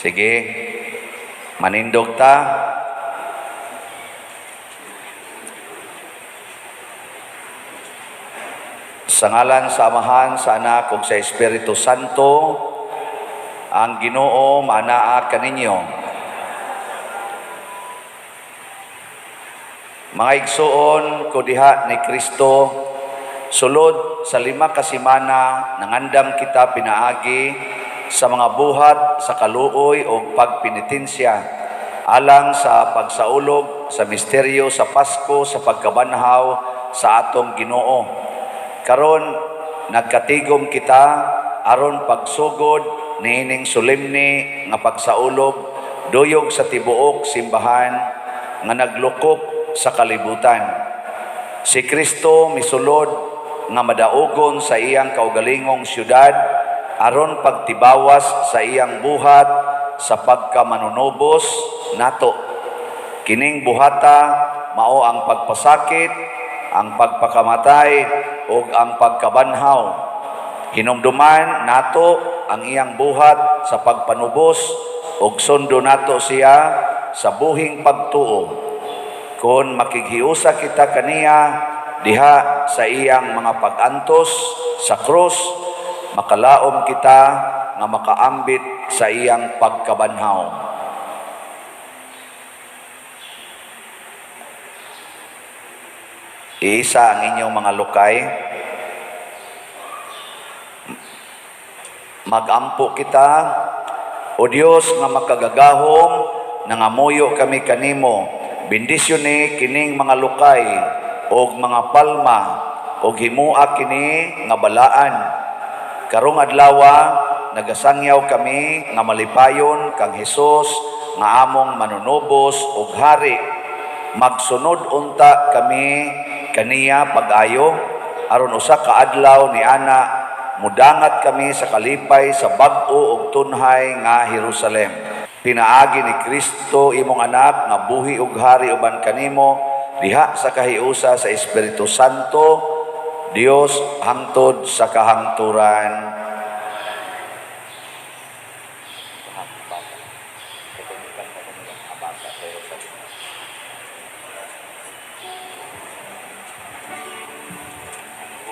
Sige, manindog ta. Sa ngalan sa Amahan, sa Anak, ug sa Espiritu Santo, ang Ginoo manaa kaninyo. Mga igsuon ko diha ni Kristo, sulod sa 5 ka semana nangandam kita pinaagi sa mga buhat sa kaluoy o pagpinitensya alang sa pagsaulog sa misteryo sa Pasko sa pagkabanhaw sa atong Ginoo. Karon nagkatigom kita aron pagsugod niining solemne nga pagsaulog duyog sa tibuok simbahan nga naglukop sa kalibutan. Si Kristo misulod nga madaogon sa iyang kaugalingong syudad aron pagtibawas sa iyang buhat sa pagkamanunobos nato. Kining buhata mao ang pagpasakit, ang pagpakamatay ug ang pagkabanhaw. Hinumduman nato ang iyang buhat sa pagpanubos ug sundo nato siya sa buhing pagtuo. Kung makighiusa kita kaniya diha sa iyang mga pag-antos sa krus, makalaom kita nga makaambit sa iyang pagkabanhaw. Iisa ang inyong mga lukay. Magampo kita, O Dios nga makagagahom, nangamuyo kami kanimo. Bendisyon ni kining mga lukay o mga palma o himua kini nga balaan. Karong adlawa nagasangyaw kami nga malipayon kang Hesus nga among manunobos ug hari. Magsunod unta kami kaniya pag-ayo aron usa ka adlaw ni ana mudangat kami sa kalipay sa bag-o ug tunhay nga Jerusalem. Pinaagi ni Kristo imong anak nga buhi ug hari uban kanimo diha sa kahiusa sa Espiritu Santo, Dios hangtod sa kahangturan.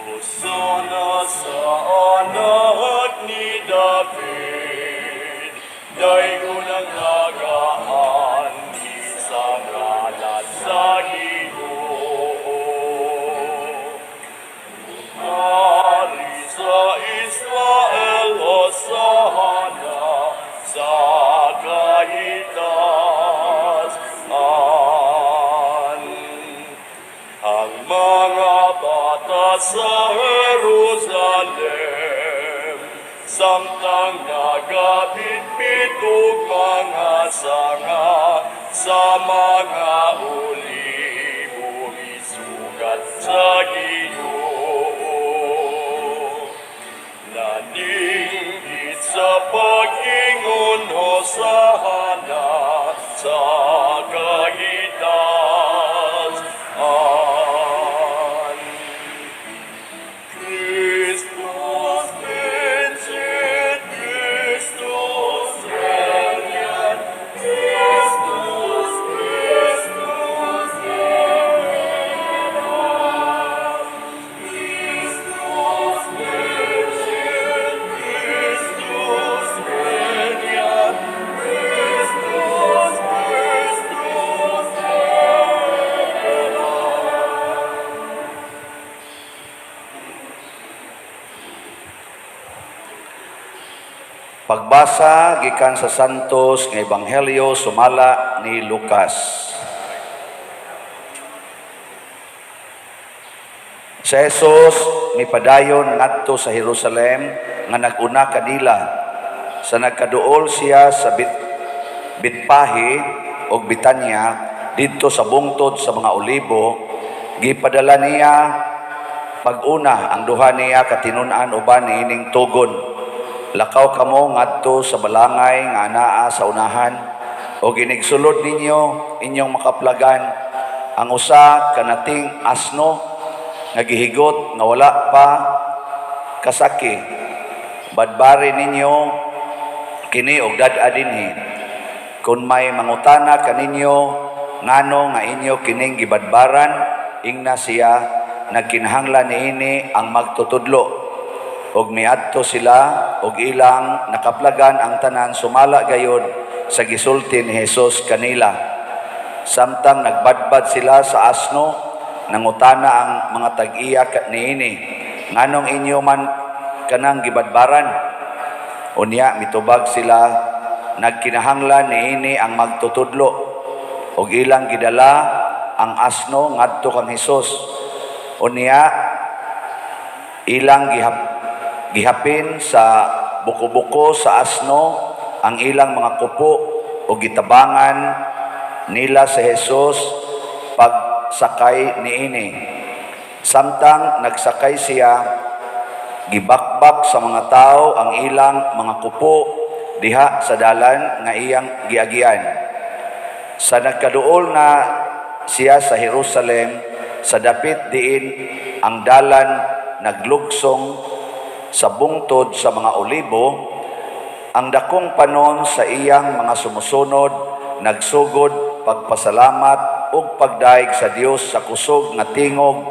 Hosana sa anak ni David, daygon ang nagaan, isang ngalan sa Ginoo. Hari sa Israel, hosana sa kaitasan. Ang mga bata sa Jerusalem, samtang nagabit-bit ug mga sanga sa mga ulibo, isugat sa Ginoo. Naninggit sa pag-ingon, hosana sa kaitasan. Christus vincit, Christus regnat, Christus, Christus regnat. Christus vincit, Christus regnat, Christus, Christus Pagbasa gikan sa Santos nga Ebanghelyo sumala ni Lucas. Si Jesus mipadayon ngadto sa Jerusalem nga naguna kanila. Sa nagkaduol siya sa Betpahe o Betania didto sa bungtod sa mga olibo, gipadala niya pag-una ang duha niya katinun-an uban niining tugon. Lakaw kamo ngadto sa balangay nga anaa sa unahan o ginigsulod ninyo inyong makaplagan ang usa kanating asno nga gihigot nga wala pa kasaki. Badbari ninyo kini og dad-a dinhi. Kung may mangutana kaninyo ngano nga inyo kining gibadbaran, ingna siya nagkinahanglan niini ang magtutudlo. Og miadto sila og ilang nakaplagan ang tanan sumala gayud sa gisulti ni Jesus kanila. Samtang nagbadbad sila sa asno, nangutana ang mga tag-iya niini, nganong inyo man kanang gibadbaran? Unya mitubag sila, nagkinahanglan niini ang magtutudlo. Og ilang gidala ang asno ngadto kang Hesus. Unya ilang gihapin sa buko-buko sa asno ang ilang mga kupo o gitabangan nila sa Hesus pagsakay niini. Samtang nagsakay siya, gibakbak sa mga tao ang ilang mga kupo diha sa dalan nga iyang giagian. Sa nagkaduol na siya sa Jerusalem, sa dapit diin ang dalan naglugsong sa bungtod sa mga olibo, ang dakong panon sa iyang mga sumusunod nagsugod pagpasalamat ug pagdaig sa Dios sa kusog nga tingog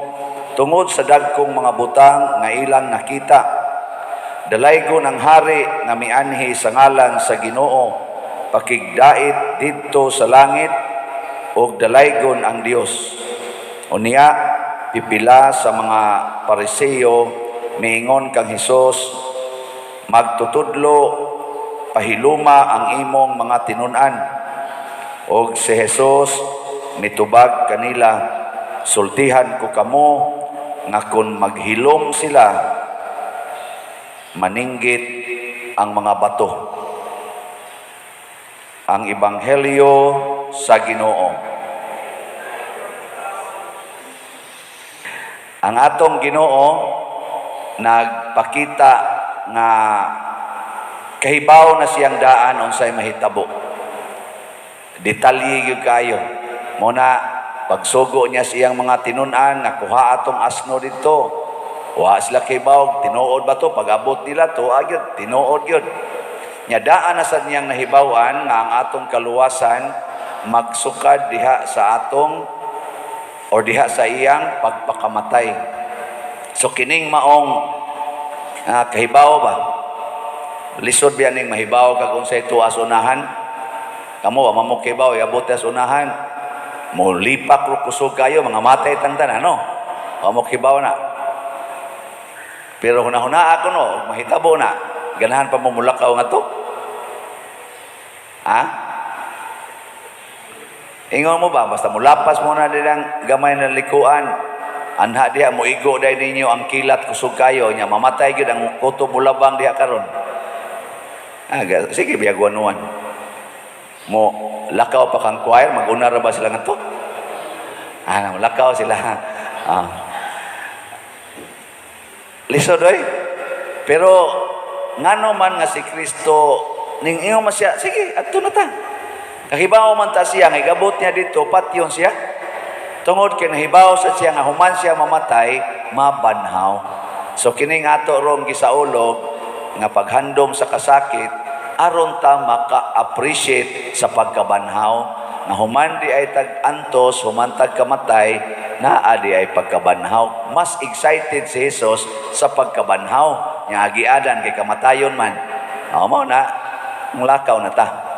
tungod sa dagkong mga butang nga ilang nakita. Dalaygon ang hari nga mianhi sa ngalan sa Ginoo, pakigdait didto sa langit ug dalaygon ang Dios. Unya pipila sa mga Pariseo miingon kang Hesus, magtutudlo, pahiluma ang imong mga tinunan. Og si Hesus mitubag kanila, sultihan ko kamo nga kung maghilom sila, maninggit ang mga bato. Ang Ebanghelyo sa Ginoo. Ang atong Ginoo nagpakita nga kahibaw na siyang daan unsay mahitabo. Detalye gyud kayo. Muna pagsugo niya siyang mga tinunan nga kuha atong asno dito. Wa sila kahibaw, tinuod ba to? Pag-abot nila to, agyod, tinuod gyud. Nya daan na sad niyang nahibawan nga ang atong kaluwasan magsukad diha sa atong o diha sa iyang pagpakamatay. So kining maong kahibaw ba? Lisod biya ning mahibaw kag unsay tuwa sa unahan. Kamo wa mamo kahibaw iabot sa unahan. Mo lipak ro kusog kayo mga matay tangtan ano. Wa mo kahibaw na. Pero hunahuna ako no, mahitabo na. Ganahan pa mo mulakaw nga to. Ha? Ingon mo ba basta mulapas mo na dilang gamay na likuan. Anha diha mo igo day ninyo ang kilat kusog kayo nya mamatay gyud ang kuto bulabang diha karon. Sige biyaguanuan. Mo lakaw pa kang choir maguna ra ba sila ngadto? Lakaw sila. Lisod oy. Pero ngano man nga si Kristo ning ingon man siya, sige adto na ta. Kahibaw man ta siya nga igabot niya dito patyon siya. Tungod kay nahibaw sa siya nga human siya mamatay, mabanhaw. So kining ato rong gisaulog nga paghandom sa kasakit aron ta maka-appreciate sa pagkabanhaw nga human di ay tag-antos, human tag-kamatay, naa di ay pagkabanhaw. Mas excited si Jesus sa pagkabanhaw nga agiadan kay kamatayon man. Mao na, mulakaw na ta.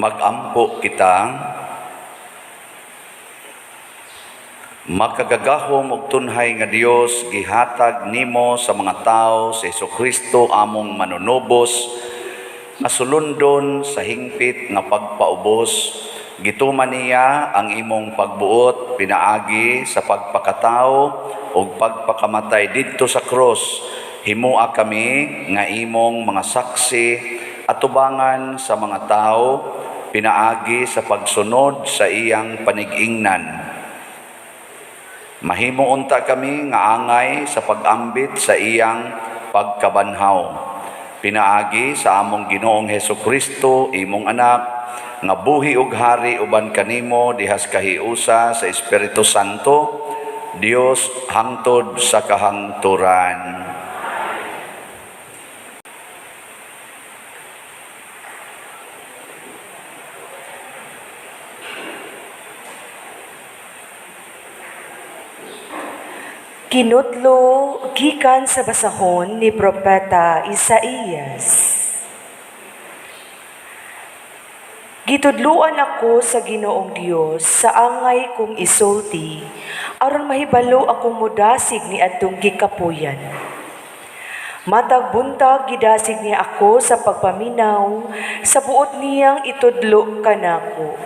Magampo kita, makagagahom ug tunhay nga Dios gihatag nimo sa mga tawo sa Hesukristo among manunubos, nga sulundon sa hingpit nga pagpaubos. Gituman niya ang imong pagbuot pinaagi sa pagpakatao ug pagpakamatay didto sa krus. Himua kami nga imong mga saksi at tubangan sa mga tao pinaagi sa pagsunod sa iyang panig-ingnan. Mahimo unta kami nga angay sa pag-ambit sa iyang pagkabanhaw. Pinaagi sa among Ginoong Hesukristo, imong anak, nga buhi ug hari uban kanimo dihas kahiusa sa Espiritu Santo, Dios hangtod sa kahangturan. Kinutlo gikan sa basahon ni Propeta Isaías. Gitudluan ako sa Ginoong Dios sa angay kong isulti, aron mahibalo akong mudasig ni adtong gikapuyan. Matag buntag gidasig niya ako sa pagpaminaw, sa buot niyang itudlo kanako.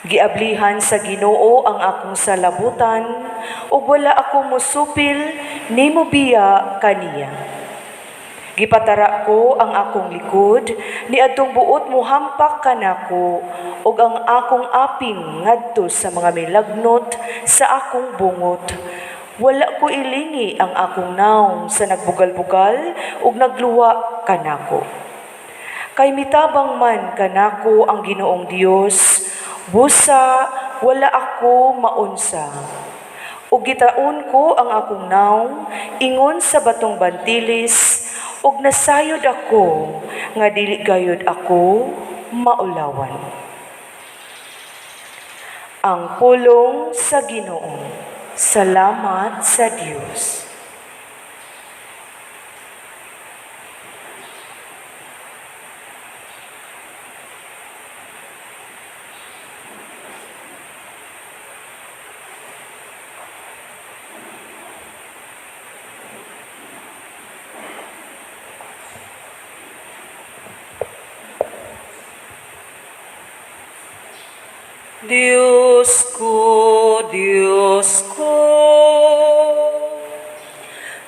Giablihan sa Ginoo ang akong salabutan, ug wala ako musupil ni mobiya kaniya. Gipatara ko ang akong likod, ni adtong buot muhampak kanako, ug ang akong aping ngadto sa mga milagnot sa akong bungot. Wala ko ilingi ang akong naong sa nagbugal-bugal ug nagluwa kanako. Kay mitabang man kanako ang Ginoong Dios, busa wala ako maunsa. Ug gitaon ko ang akong naong ingon sa batong bantilis, ug nasayod ako nga dili gayud ako maulawan. Ang pulong sa Ginoo. Salamat sa Dios. Diyos ko,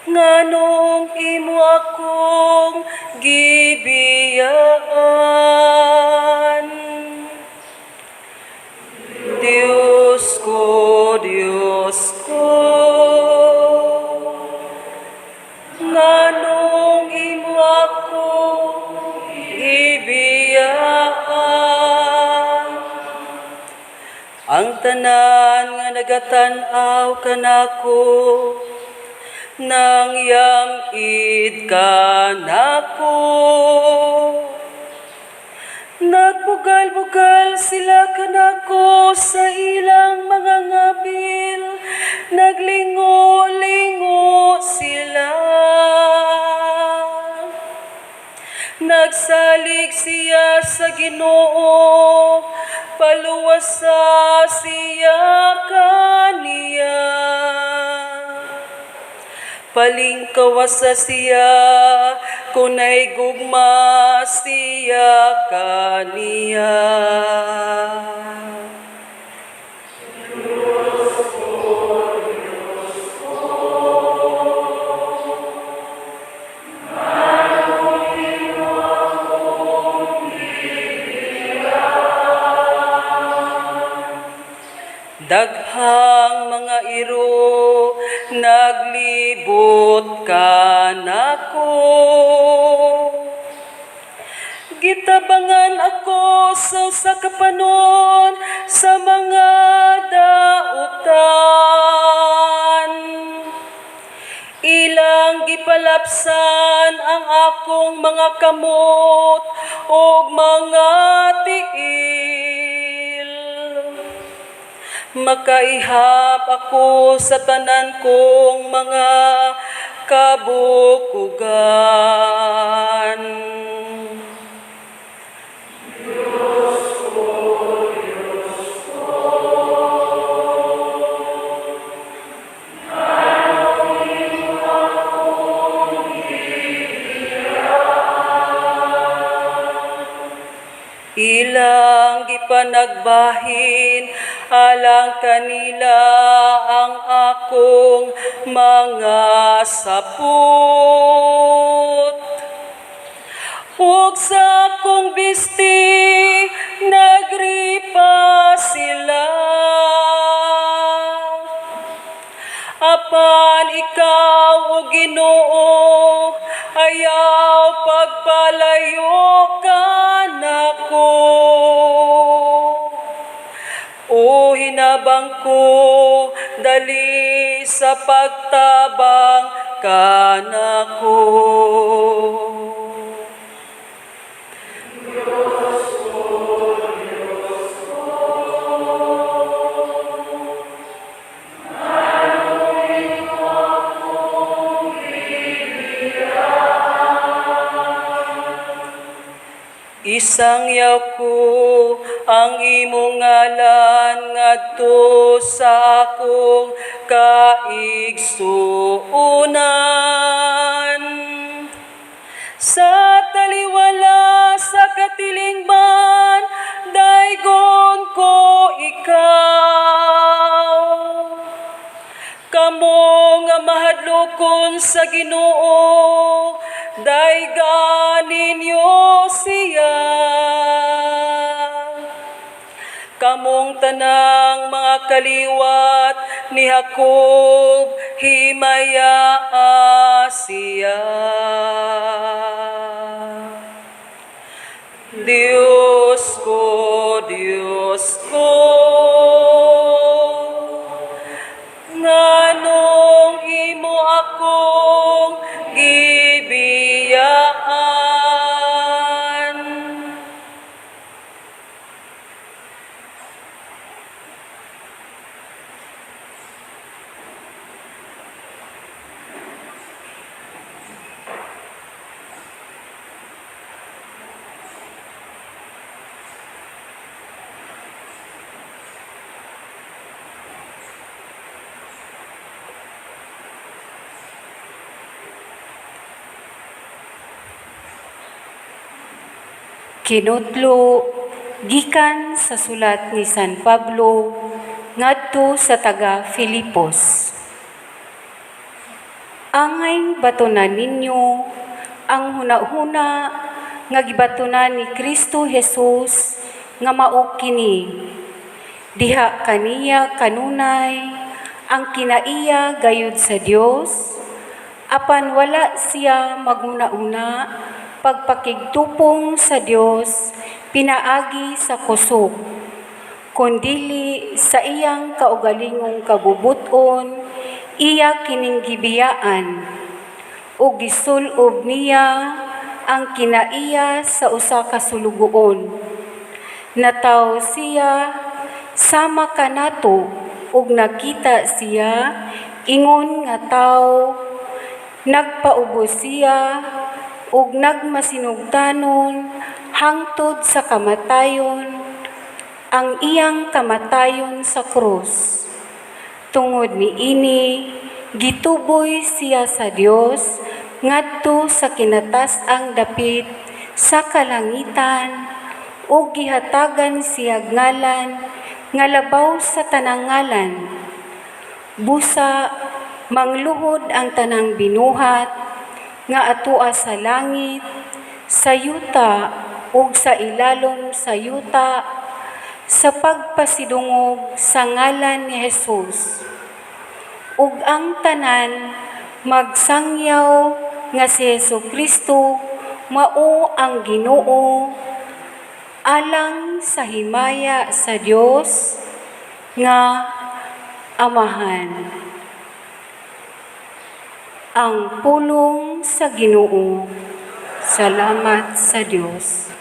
nganong imo akong gibiyaan. Diyos ko, nganong imo akong gibiyaan. Ang tanan nga nagatan-aw kanako, nang yamid kanako. Nagbugal-bugal sila kanako sa ilang mga ngabil, naglingo-lingo sila. Nagsalig siya sa Ginoo, paluwasa siya kaniya. Palingkawasa siya, kunay gugma siya kaniya. Daghang mga iro naglibot kanako. Gitabangan ako sa kapanon sa mga dautan. Ilang gipalapsan ang akong mga kamot o mga tiil. Makaihap ako sa tanan kong mga kabukugan. panagbahin, alang kanila ang akong mga saput. Ug sa akong bisti, nagripa sila. Apan ikaw, o Ginoo, ayaw pagpalayo ka nako. O hinabang ko, dali sa pagtabang ka nako. Isangyaw ko ang imong ngalan ngadto sa akong kaigsuunan. Sa taliwala sa katilingban, daygon ko ikaw. Kamo nga mahadlokon sa Ginoo, daygan ninyo siya. Kamong tanang mga kaliwat ni Jacob, himaya siya. Diyos ko, nganong imo akong gibiyaan. Kinutlo gikan sa sulat ni San Pablo ngadto sa taga Filipos. Angay batonan ninyo ang hunahuna nga gibatonan ni Kristo Jesus nga mao kini. Diha kaniya kanunay ang kinaiya gayud sa Dios, apan wala siya maguna-una pagpakigtupong sa Dios pinaagi sa kusog, kundili sa iyang kaugalingong kabubuton, iya kining gibiyaan, ug gisulob niya ang kinaiya sa usa ka sulugoon. Nataw siya sama kanato ug nakita siya ingon nga tawo, nagpaubos siya ug nagmasinugtanon hangtod sa kamatayon, ang iyang kamatayon sa krus. Tungod ni ini, gituboy siya sa Dios ngadto sa kinatas-ang dapit sa kalangitan, ug gihatagan siya ngalan nga labaw sa tanang ngalan. Busa mangluhod ang tanang binuhat nga atua sa langit, sa yuta ug sa ilalom sa yuta, sa pagpasidungog sa ngalan ni Jesus. Ug ang tanan magsangyaw nga si Jesucristo mao ang Ginoo, alang sa himaya sa Dios nga Amahan. Ang pulong sa Ginoo. Salamat sa Dios.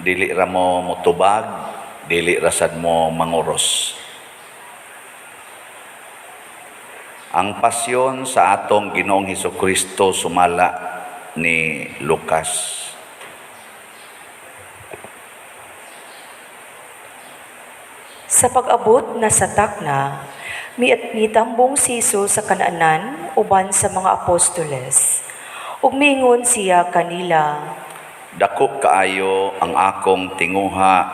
dili ra mo mutubag, dili ra sad mo manguros. Ang pasyon sa atong Ginoong Hesukristo sumala ni Lucas. Sa pag-abot na sa takna, mitambong si Jesus sa kanaanan uban sa mga apostoles. Ug miingon siya kanila, Dako kaayo ang akong tinguha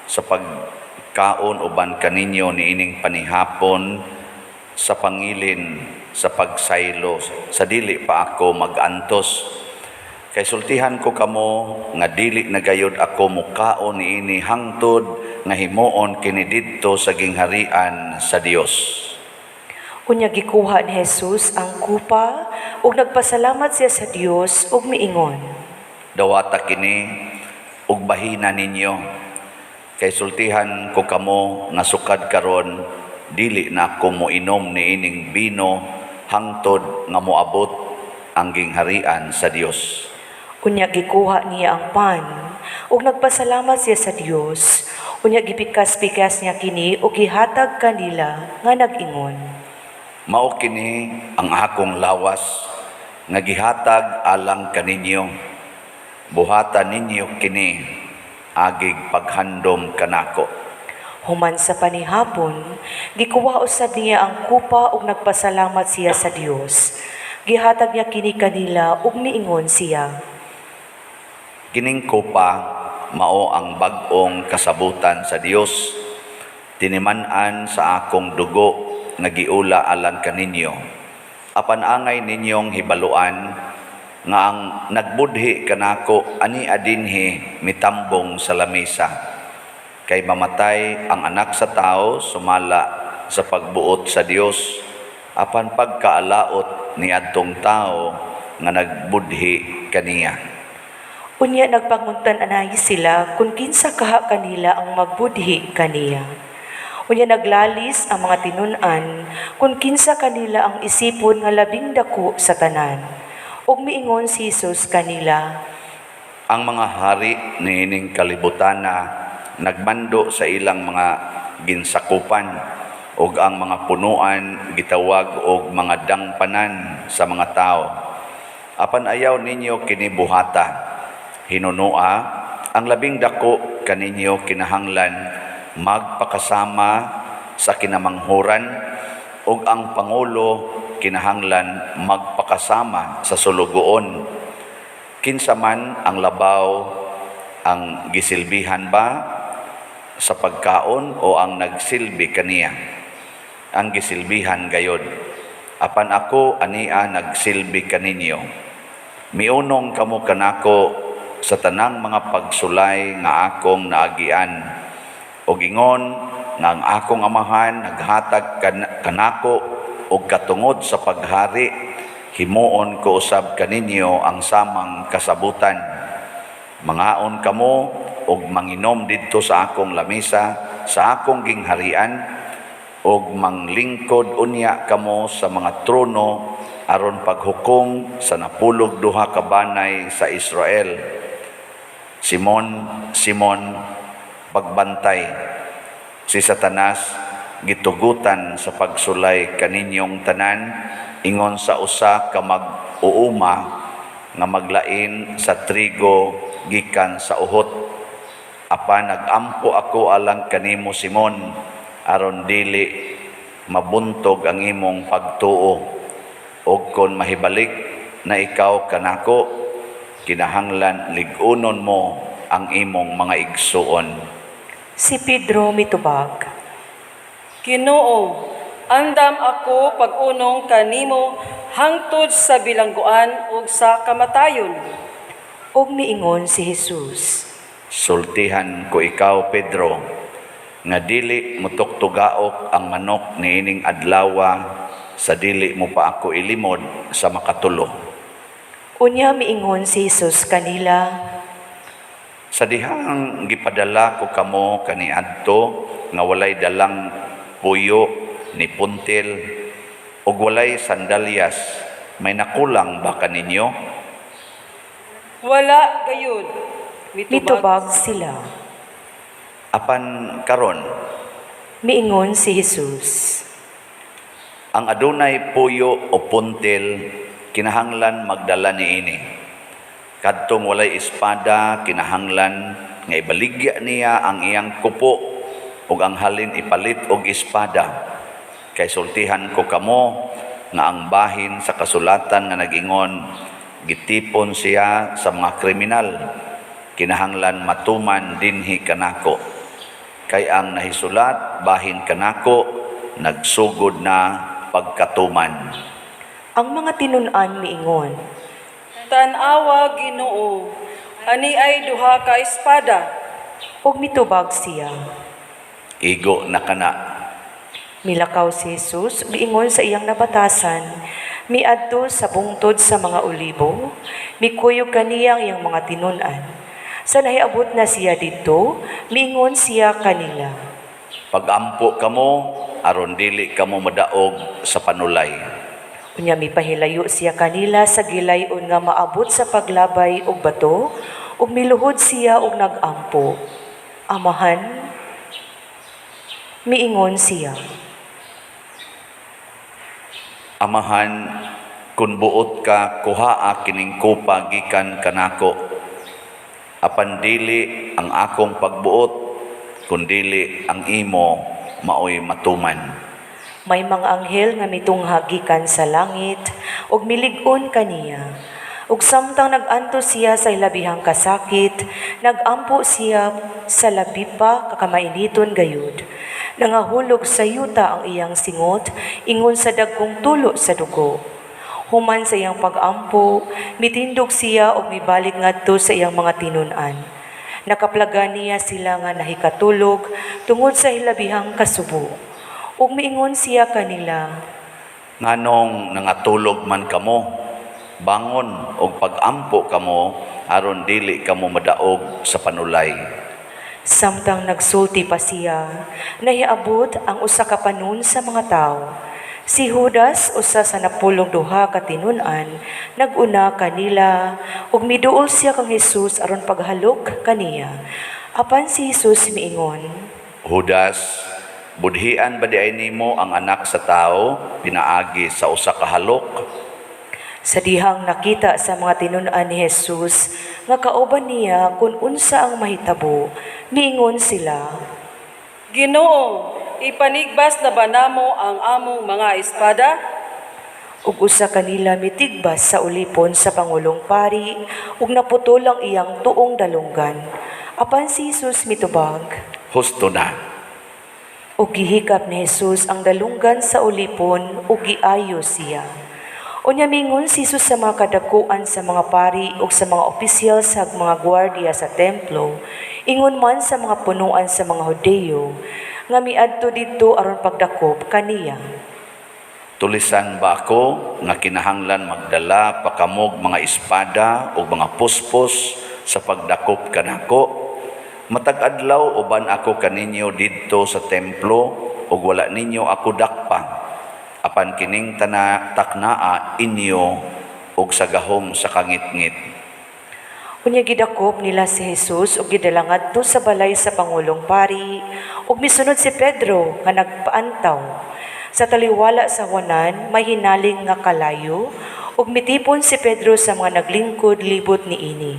sa pagkaon uban kaninyo niining panihapon sa pangilin sa pagsaylo sa dili pa ako magantos. Kay sultihan ko kamo nga dili nagayod ako mukaon niini hangtod nga himuon kini didto sa gingharian sa Dios. Unya gikuha ni Jesus ang kupa ug nagpasalamat siya sa Dios ug miingon, Dawata kini ug bahina ninyo. Kay sultihan ko kamo nga sukad karon dili na ako moinom niining bino hangtod nga moabot ang gingharian sa Dios. Unya gikuha niya ang pan ug nagpasalamat siya sa Dios. Unya gipikas-pikas niya kini ug gihatag kanila nga nag-ingon, Mao kini ang akong lawas nga gihatag alang kaninyo. Buhatan ninyo kini agig paghandom kanako. Human sa panihapon, gikuha usab niya ang kupa ug nagpasalamat siya sa Dios. Gihatag niya kini kanila ug miingon siya, Kining kopa mao ang bag-ong kasabutan sa Dios. Tiniman-an sa akong dugo nga giula alang kaninyo. Apan angay ninyong hibaluan nga ang nagbudhi kanako ani adinhi mitambong sa lamesa. Kay mamatay ang anak sa tao sumala sa pagbuot sa Dios. Apan pagkaalaot ni adtong tao nga nagbudhi kaniya. Unya nagpanguntan anay sila kung kinsa kaha kanila ang magbudhi kaniya. Unya naglalis ang mga tinun-an kung kinsa kanila ang isipon nga labing dako sa tanan. Ug miingon si Jesus kanila, Ang mga hari niining kalibutana nagmando sa ilang mga ginsakupan ug ang mga punuan gitawag og mga dangpanan sa mga tao. Apan ayaw ninyo kini buhata. Hinunua, ang labing dako kaninyo kinahanglan magpakasama sa kinamanghuran ug ang pangulo kinahanglan magpakasama sa sulugoon. Kinsa man ang labaw ang gisilbihan ba sa pagkaon o ang nagsilbi kaniya? Ang gisilbihan gayod. Apan ako ania nagsilbi kaninyo. Miunong kamo kanako sa tanang mga pagsulay nga akong naagian. O gingon nga ang akong amahan naghatag kanako og katungod sa paghari, himuon ko usab kaninyo ang samang kasabutan. Mangaon kamo og manginom didto sa akong lamesa sa akong gingharian og manglingkod unya kamo sa mga trono aron paghukom sa napulog duha ka banay sa Israel. Simon, Simon, pagbantay. Si Satanas gitugutan sa pagsulay kaninyong tanan ingon sa usa ka mag-uuma nga maglain sa trigo gikan sa uhot. Apan nagampo ako alang kanimo Simon aron dili mabuntog ang imong pagtuo. Og kon mahibalik na ikaw kanako kinahanglan lig-unon mo ang imong mga igsuon. si Pedro mitubag, Ginoo, andam ako pag-unong kanimo hangtod sa bilangguan ug sa kamatayon. ug miingon si Jesus, Sultihan ko ikaw, Pedro, nga dili mo tuktugaok ang manok niining adlawa sa dili mo pa ako ilimod sa makatulo. Unya miingon si Jesus kanila, Sa dihang gipadala ko kamo kaniadto nga walay dalang puyo ni puntil ug walay sandalyas, may nakulang ba kaninyo? Wala gayud. Mitubag sila. Apan karon, Miingon si Jesus. ang adunay puyo o puntil, kinahanglan magdala niini. Kadtong walay espada, kinahanglan nga ibaligya niya ang iyang kupo ug ang halin ipalit og espada. Kay sultihan ko kamo nga ang bahin sa kasulatan nga nag-ingon, gitipon siya sa mga kriminal, kinahanglan matuman dinhi kanako. Kay ang nahisulat bahin kanako, nagsugod na pagkatuman. Ang mga tinun-an miingon. Tanawa, Ginoo, ani ay duha ka espada. Ug mitubag siya. Igo na kana. Milakaw si Jesus, miingon sa iyang nabatasan, miadto sa bungtod sa mga olibo, mikuyog kaniyang iyang mga tinun-an. Sa nahiabot na siya dito, miingon siya kanila. Pagampo kamo, aron dili kamo madaog sa panulay. Unya mipahilayo siya kanila sa gilayon nga maabot sa paglabay og bato, ug miluhod siya og nagampo. Amahan, miingon siya. Amahan, kung buot ka, kuhaa kining kupa gikan kanako. Apan dili ang akong pagbuot, kun dili ang imo maoy matuman. May mga anghel nga mitungha gikan sa langit ug milig-on kaniya. Ug samtang nag-anto siya sa ilabihang kasakit, nagampo siya sa labi pa kakamainiton gayud. Nangahulog sa yuta ang iyang singot, ingon sa dagkong tulo sa dugo. Human sa iyang pag-ampo, mitindog siya o mibalik ngadto sa iyang mga tinun-an. Nakaplaga niya sila nga nahikatulog tungod sa hilabihang kasubo. Ug miingon siya kanila, Nganong nangatulog man kamo, bangon og pag-ampo kamo, aron dili kamo madaog sa panulay. samtang nagsulti pa siya, nahiabot ang usa ka panon sa mga tao. Si Judas, usa sa napulong duha ka tinun-an, nag-una kanila, ug miduol siya kang Jesus aron paghalok kaniya. Apan si Jesus miingon, Judas, budhian ba di ay nimo ang anak sa tao, pinaagi sa usa ka halok? sa dihang nakita sa mga tinun-an ni Jesus, nga kauban niya kung unsa ang mahitabo, miingon sila, Ginoo, ipanigbas na ba namo ang among mga espada? ug usa kanila mitigbas sa ulipon sa Pangulong Pari, ug naputol ang iyang tuong dalunggan. Apan si Jesus mitubag, Husto na. ug gihikap ni Jesus ang dalunggan sa ulipon ug giayo siya. Unya mingon si Jesus sa mga kadakuan sa mga pari ug sa mga opisyal sa mga gwardiya sa templo, ingon man sa mga punuan sa mga Hudeyo, nga miadto didto aron pagdakop kaniya. Tulisan ba ako nga kinahanglan magdala pa kamog mga espada o mga puspos sa pagdakop kanako? Matag adlaw uban ako kaninyo didto sa templo ug wala ninyo ako dakpa. Apan kining taknaa inyo ug sa gahom sa kangitngit. Unya gidakop nila si Jesus ug gidala ngadto sa balay sa Pangulong Pari ug misunod si Pedro nga nagpaantaw. Sa taliwala sa wanan may hinaling nga kalayo ug mitipon si Pedro sa mga naglingkod libot niini.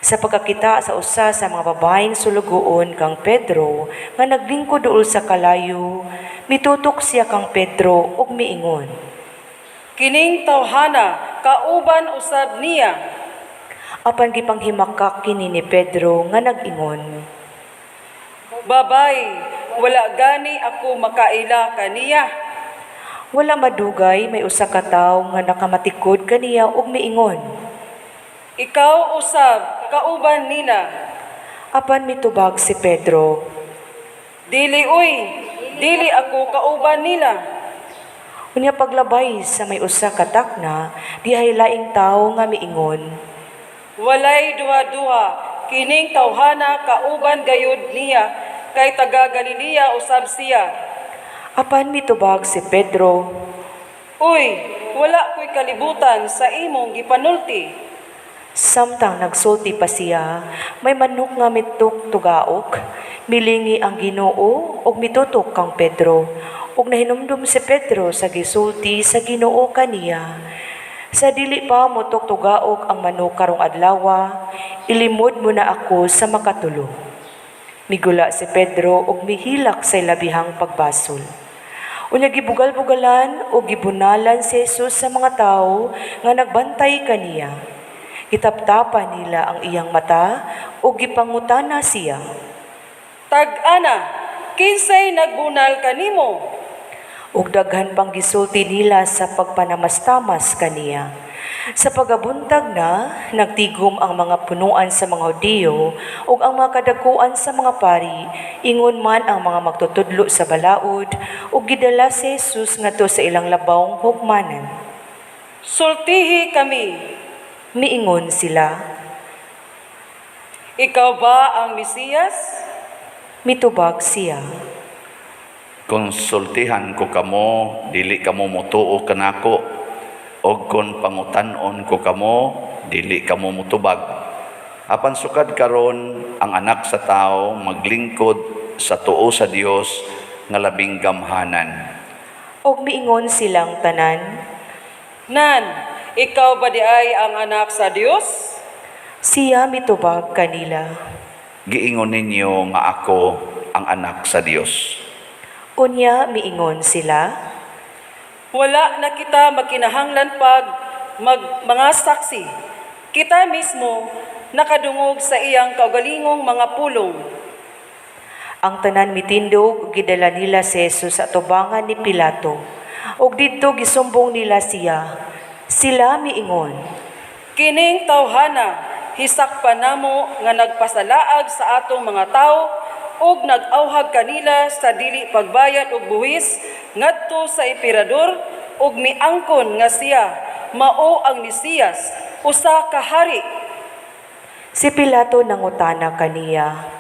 Sa pagkakita sa usa sa mga babaeng sulugoon kang Pedro nga naglingkod duol sa kalayo, mitutok siya kang Pedro ug miingon, Kining tawhana, kauban usab niya. apan gipanghimakak kini ni Pedro nga nag-ingon, Babay, wala gani ako makaila kaniya. wala madugay may usa ka tawo nga nakamatikod kaniya ug miingon. Ikaw usab, kauban nila. Apan mitubag si Pedro, Dili dili ako kauban nila. unya paglabay sa may usa ka takna, dihay laing tawo nga miingon, Walay duha-duha, kining tawhana kauban gayud niya, kay taga Galilea usab siya. apan mitubag si Pedro, Uy, wala ko'y kalibutan sa imong gipanulti. Samtang nagsulti pa siya, may manok nga mituk tugaok, milingi ang Ginoo ug mitutok kang Pedro, ug nahinumdum si Pedro sa gisulti sa Ginoo kaniya. Sa dili pa mutok tugaok ang manok karong adlaw, ilimod mo na ako sa makatulo. Migula si Pedro ug mihilak sa labihang pagbasol. Unya gibugal-bugalan o gibunalan si Jesus sa mga tao nga nagbantay kaniya. Gitaptapan nila ang iyang mata o gipangutana siya. Tag-ana, kinsay nagbunal kanimo? Ug daghan pang gisulti nila sa pagpanamastamas kaniya. Sa pagabuntag na, nagtigom ang mga punuan sa mga Hudiyo ug ang mga kadakuan sa mga pari, ingon man ang mga magtutudlo sa balaod ug gidala si Jesus ngadto sa ilang labawng hukmanan. Sultihi kami. Miingon sila, Ikaw ba ang Mesiyas? mitubag siya. Konsultihan ko kamo, dili kamo mutuo kanako, og kon pangutanon ko kamo, dili kamo mutubag. Apan sukad karon ang anak sa tao maglingkod sa tuo sa Dios nga labing gamhanan. Og miingon silang tanan, Nan, ikaw ba di ay ang anak sa Dios? siya mitubag kanila. Giingon ninyo nga ako ang anak sa Dios. Unya miingon sila, Wala na kita magkinahanglan pag mga saksi. Kita mismo nakadungog sa iyang kaugalingong mga pulong. ang tanan mitindog gidala nila si Jesus sa tubangan ni Pilato. Og didto gisumbong nila siya. Sila miingon, Kining tawhana, hisakpan namo nga nagpasalaag sa atong mga tao ug nag-awhag kanila sa dili pagbayad og buhis ngadto sa emperador ug miangkon nga siya mao ang Mesiyas, usa ka hari. si Pilato nangutana kaniya.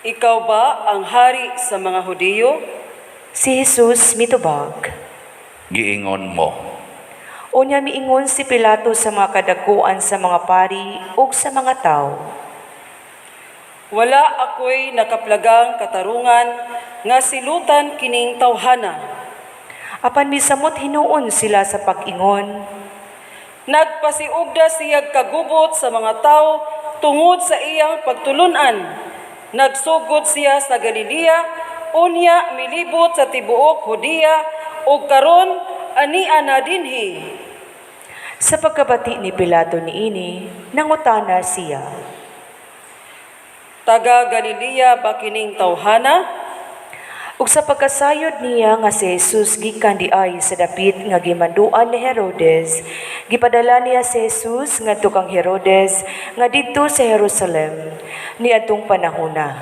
Ikaw ba ang hari sa mga Hudiyo? Si Jesus mitubag. Giingon mo. Unya miingon si Pilato sa mga kadakuan sa mga pari ug sa mga tao. Wala ako'y nakaplagang katarungan nga silutan kining tawhana. Apan misamot hinuon sila sa pag-ingon. Nagpasiugda siyag kagubot sa mga tao tungod sa iyang pagtulunan. Nagsugod siya sa Galilea, unya milibot sa tibuok Hudiya, ug karon ania na dinhi. Sa pagkabati ni Pilato niini, nangutana siya. Taga Galilea ba kining tawhana? Ug sa pagkasayod niya nga si Jesus gikan diay sa dapit nga gimanduan ni Herodes, gipadala niya si Jesus ngadto kang Herodes nga didto sa Jerusalem niadtong panahona.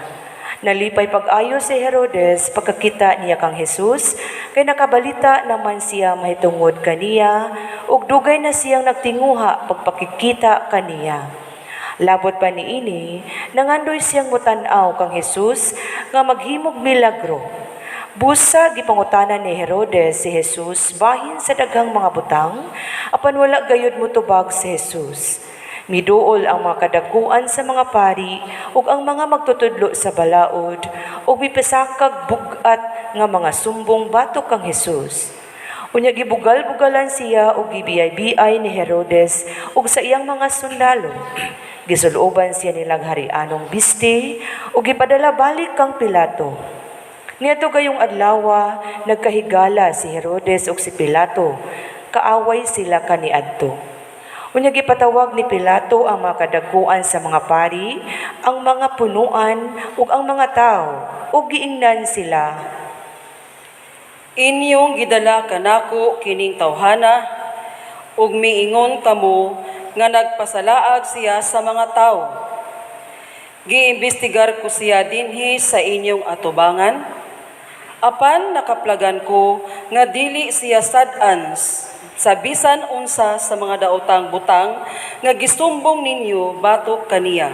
Nalipay pag-ayo si Herodes pagkakita niya kang Jesus, kay nakabalita naman siya mahitungod kaniya ug dugay na siyang nagtinguha pagpakikita kaniya. Labot pa niini, nangandoy siyang mutan-aw kang Jesus nga maghimog milagro. Busa gipangutanan ni Herodes si Jesus bahin sa daghang mga butang, apan wala gayud motubag si Jesus. Miduol ang mga kadakuan sa mga pari ug ang mga magtutudlo sa balaod ug mipasakag bugat nga mga sumbong batok kang Jesus. Unya gibugal-bugalan siya ug gibiyay-biyay ni Herodes ug sa iyang mga sundalo. Gisuluban siya nilang harianong biste ug gipadala balik kang Pilato. Niadto gayong adlaw nagkahigala si Herodes ug si Pilato. Kaaway sila kaniadto. Unya gipatawag ni Pilato ang mga kadakuan sa mga pari, ang mga punuan ug ang mga tao ug giingnan sila. Inyong gidala kanako kining tawhana ug miingon kamo nga nagpasalaag siya sa mga tao. Giimbestigar ko siya dinhi sa inyong atubangan. Apan nakaplagan ko nga dili siya sad-an sa bisan unsa sa mga daotang butang nga gisumbong ninyo batok kaniya.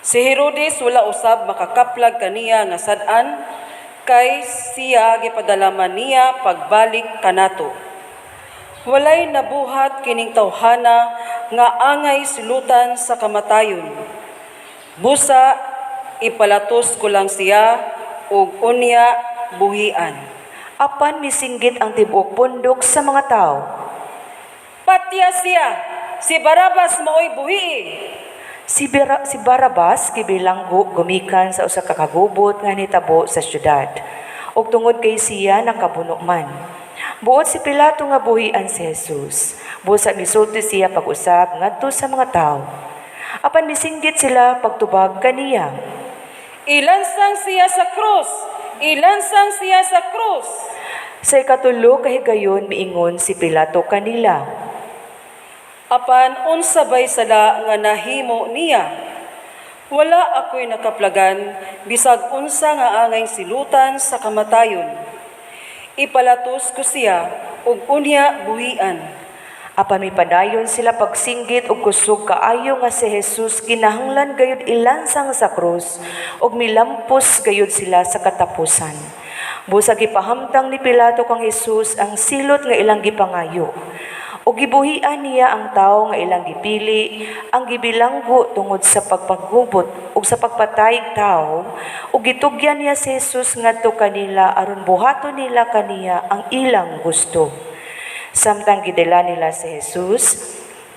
Si Herodes wala usab makakaplag kaniya nga sad-an kay siya gipadalaman niya pagbalik kanato. Walay nabuhat kining tawhana nga angay silutan sa kamatayon. Busa ipalatos ko lang siya ug unya buhian. Apan misinggit ang tibuok pundok sa mga tao. Patya siya, si Barabas maoy buhii. Si Barabas gibilanggo gumikan sa usa ka kagubot nga nitabo sa syudad. Ug tungod kay siya nakabuno man. Buot si Pilato nga buhian si Jesus. Busa misulti siya pag-usab ngadto sa mga tao. Apan misinggit sila pagtubag kaniya. Ilansang siya sa krus! Ilansang siya sa krus! Sa ikatulo kahigayon miingon si Pilato kanila. Apan unsabay sala nga nahimo niya. Wala ako'y nakaplagan bisag unsa nga angay silutan sa kamatayon. Ipalatos ko siya ug unya buhian. Apan mipadayon sila pagsinggit ug kusog kaayo nga si Jesus kinahanglan gayud ilansang sa krus ug milampos gayud sila sa katapusan. Busa gipahamtang ni Pilato kang Jesus ang silot nga ilang gipangayo. Ug gibuhian niya ang tawo nga ilang gipili, ang gibilanggo tungod sa pagpaghubot ug sa pagpatayg tawo, ug gitugyan niya si Jesus ngadto kanila aron buhaton nila kaniya ang ilang gusto. Samtang gidala nila si Jesus,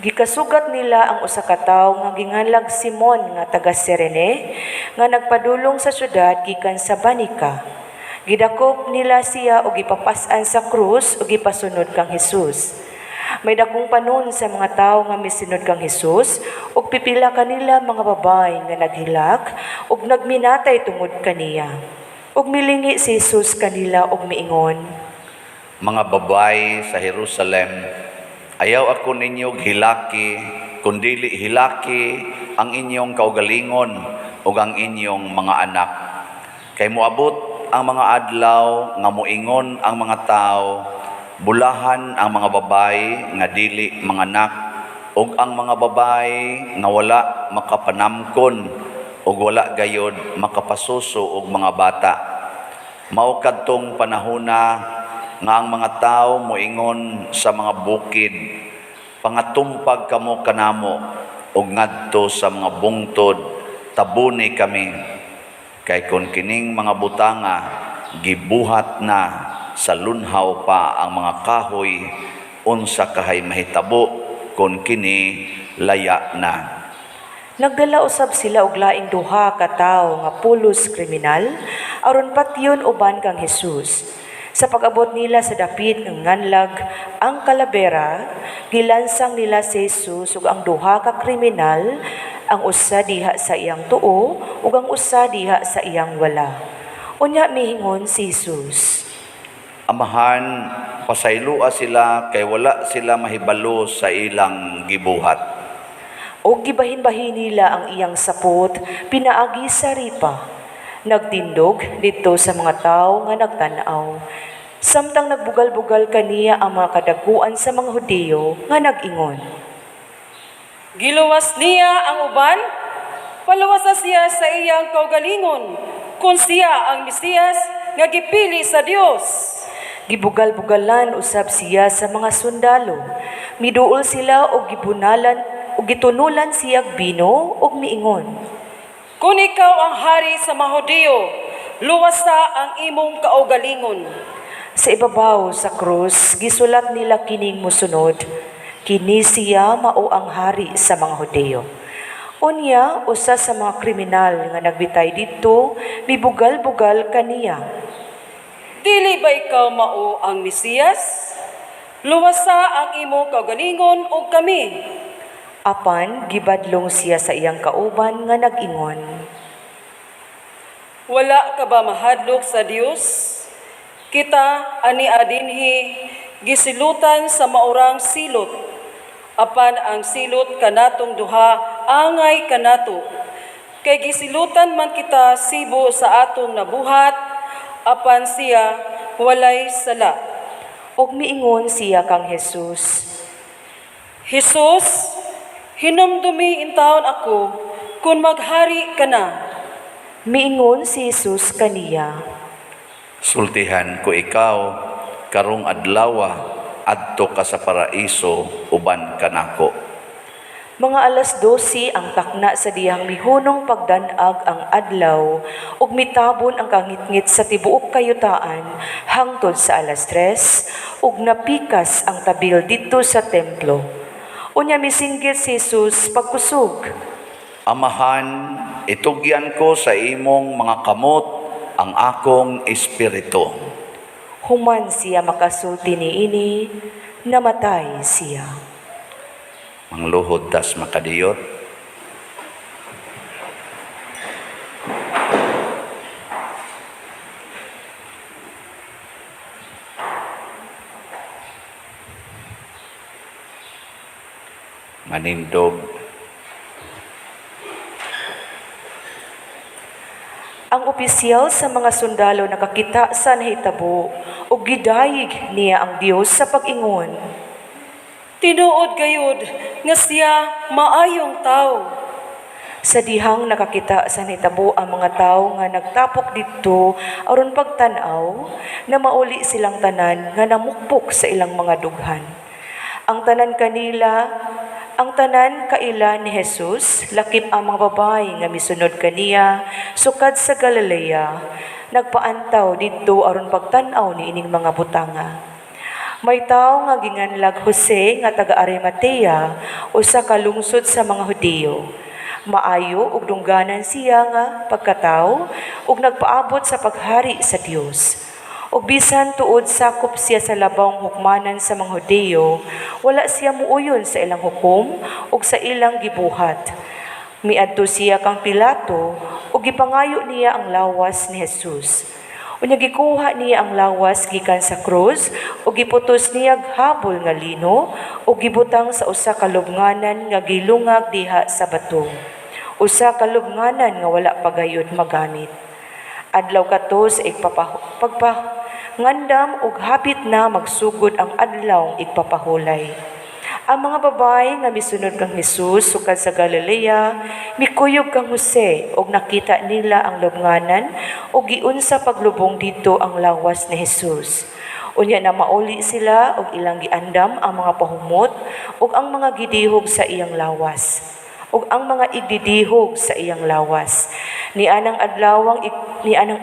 gikasugat nila ang usa ka tawo nga ginganlag Simon nga taga Cirene nga nagpadulong sa syudad gikan sa Banika. Gidakop nila siya ug gipapas-an sa krus ug gipasunod kang Jesus. May dakong panon sa mga tao nga misunod kang Jesus ug pipila kanila mga babay nga naghilak ug nagminatay tungod kaniya. Ug milingi si Jesus kanila ug miingon, Mga babay sa Jerusalem, ayaw ako ninyo hilaki, kundili hilaki ang inyong kaugalingon ug ang inyong mga anak. Kay moabot ang mga adlaw nga moingon ang mga tao, bulahan ang mga babay nga dili mga anak ug ang mga babay nga wala makapanamkon ug wala gayod makapasuso og mga bata. Mao kadtong panahona nga ang mga tao moingon sa mga bukid, pangatumpag kamo kanamo ug ngadto sa mga bungtod tabuni kami. Kay kun kining mga butanga gibuhat na sa lunhaw pa ang mga kahoy, unsa kahay mahitabo kon kini laya na. Nagdala usab sila og laing duha ka tawo nga pulos kriminal aron patyon uban kang Jesus. Sa pag-abot nila sa dapit ng nganlag ang kalabera, gilansang nila si Jesus ug ang duha ka kriminal, ang usa diha sa iyang tuo ug ang usa diha sa iyang wala. Unya mihingon si Jesus. Amahan, pasaylua sila kay wala sila mahibalo sa ilang gibuhat. O gibahin-bahin nila ang iyang sapot, pinaagi sa ripa. Nagtindog dito sa mga tao nga nagtanaw. Samtang nagbugal-bugal kaniya ang mga kadaguan sa mga Hudiyo nga nag-ingon. Giluwas niya ang uban, paluwas siya sa iyang kaugalingon, kung siya ang Mesiyas nga gipili sa Dios. Gibugal-bugalan usab siya sa mga sundalo. Miduol sila og gibunalan ug gitunulan siya bino ug miingon. Kung ikaw ang hari sa mga Hudiyo, luwasa ang imong kaugalingon. Sa ibabaw sa krus, gisulat nila kining mosunod. Kini siya mao ang hari sa mga Hudiyo. Unya, usa sa mga kriminal nga nagbitay dito, mibugal-bugal kaniya. Dili ba ikaw mao ang Mesiyas? Luwasa ang imong kaugalingon ug kami. Apan, gibadlong siya sa iyang kauban nga nag-ingon. Wala ka ba mahadlok sa Dios? Kita ani adinhi gisilutan sa maurang silot. Apan ang silot kanatong duha angay kanato. Kay gisilutan man kita sibo sa atong nabuhat, apan siya walay sala. Og miingon siya kang Jesus. Jesus, hinumdumi intawon ako kung maghari ka na. Miingon si Jesus kaniya. Sultihan ko ikaw karong adlawa adto ka sa paraiso uban kanako. Mga alas 12 ang takna sa diyang mihunong pagdanag ang adlaw ug mitabon ang kangitngit sa tibuok kayutaan hangtod sa alas 3 ug napikas ang tabil didto sa templo. Unya misinggit si Jesus pagkusog. Amahan, itugyan ko sa imong mga kamot ang akong espiritu. Human siya makasulti niini, namatay siya. Mangluhod tas makadiyot. Manindog. Ang opisyal sa mga sundalo nakakita sa nahitabo ug gidayig niya ang Dios sa pag-ingon. Tinuod gayud nga siya maayong tao. Sa dihang nakakita sa nahitabo ang mga tao nga nagtapok didto aron pagtan-aw na mauli silang tanan nga namukpok sa ilang mga dughan. Ang tanan kaila ni Jesus, lakip ang mga babae nga misunod kaniya, sukad sa Galilea, nagpaantaw didto aron pagtan-aw ni ining mga butanga. May tao nga ginganlag Jose nga taga Arimatea, usa ka lungsod sa mga Hudiyo. Maayo ug dungganan siya nga pagkatao ug nagpaabot sa paghari sa Dios. Ug bisan tuod sakop siya sa labawng hukmanan sa mga Hudiyo, wala siya muuyon sa ilang hukom ug sa ilang gibuhat. Miadto siya kang Pilato ug gipangayo niya ang lawas ni Jesus. Unya gikuha niya ang lawas gikan sa krus ug giputos niya habol nga lino ug gibutang sa usa ka lubnganan nga gilungag diha sa bato. Usa ka lubnganan nga wala pagayod magamit. Adlaw katos pagpangandam ug hapit na magsugod ang adlaw igpapahulay. Ang mga babae nga misunod kang Jesus sukad sa Galilea, mikuyog kang Jose ug nakita nila ang lubnganan ug giunsa paglubong dito ang lawas ni Jesus. Unya na mauli sila ug ilang giandam ang mga pahumot ug ang mga gidihog sa iyang lawas. Ug ang mga igdidihog sa iyang lawas. Ni anang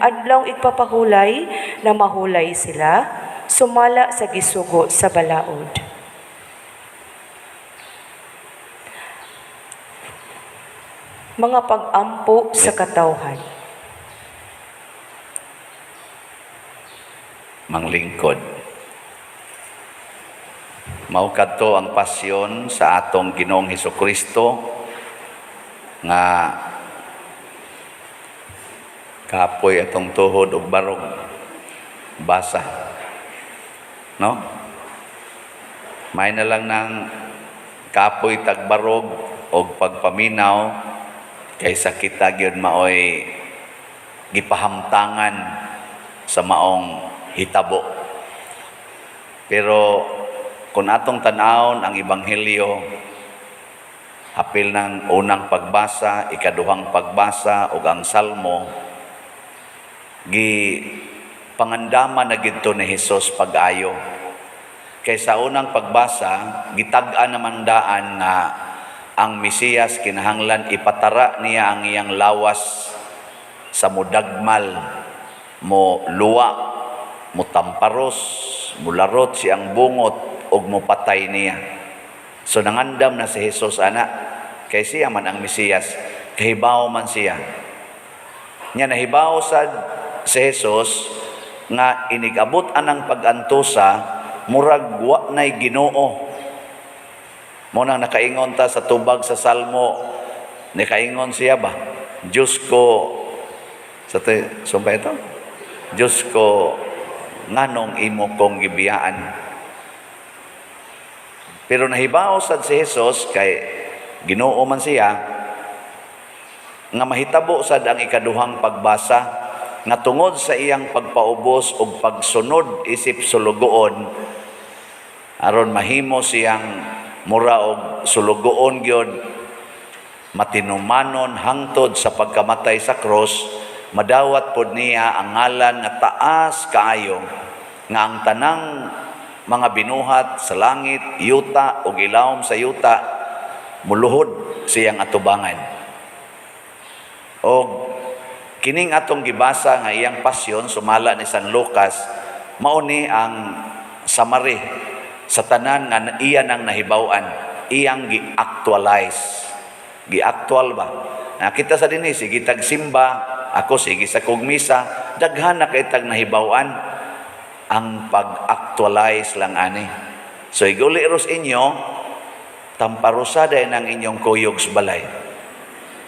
adlawng igpapahulay na mahulay sila, sumala sa gisugo sa balaod. Mga pag-ampo sa katawhan. Manglingkod. Mao kadto ang pasyon sa atong Ginoong Hesukristo nga kapoy atong tuhod ug barog basa, no? May na lang ng kapoy tagbarog og pagpaminaw kaysa kita gyud maoy gipahamtangan sa maong hitabo. Pero kung atong tan-awon ang ebanghelyo, apil ng unang pagbasa, ikaduhang pagbasa ug ang salmo, pangandaman na gidto ni Hesus pag-ayo. Kaysa unang pagbasa, gitag-an naman daan nga ang Mesiyas kinahanglan ipatara niya ang iyang lawas sa mudagmal, mo luwa, mo tamparos, mularot siyang bungot ug mo patay niya. So nangandam na si Jesus ana, kay siya man ang Mesiyas, kahibaw man siya. Nya nahibaw sad si Jesus nga inigabot anang pag-antusa murag wa nay Ginoo. Mo nang nakaingon ta sa tubag sa Salmo, nakaingon siya ba? Diyos ko, sumpay ito? Diyos ko, nganong imo kong gibiyaan. Pero nahibaw sad si Jesus kay Ginoo man siya nga mahitabo sad ang ikaduhang pagbasa nga tungod sa iyang pagpaubos ug pagsunod isip sulugoon aron mahimo siyang mura og sulugoon gyud matinumanon hangtod sa pagkamatay sa krus, madawat pod niya ang ngalan nga taas kaayo nga ang tanang mga binuhat sa langit, yuta o ilawom sa yuta, muluhod siyang atubangan. O kining atong gibasa nga iyang pasyon, sumala ni San Lucas, mauni ang summary sa tanan nga iya nang nahibaw-an, iyang gi-actualize. Gi-actual ba? Nakita sa dinhi, sige tagsimba, ako sige sa kugmisa, daghan na kay tag nahibaw-an, ang pag-actualize lang ani. So iguliros inyo, tamparusada ng inyong kuyog sa balay.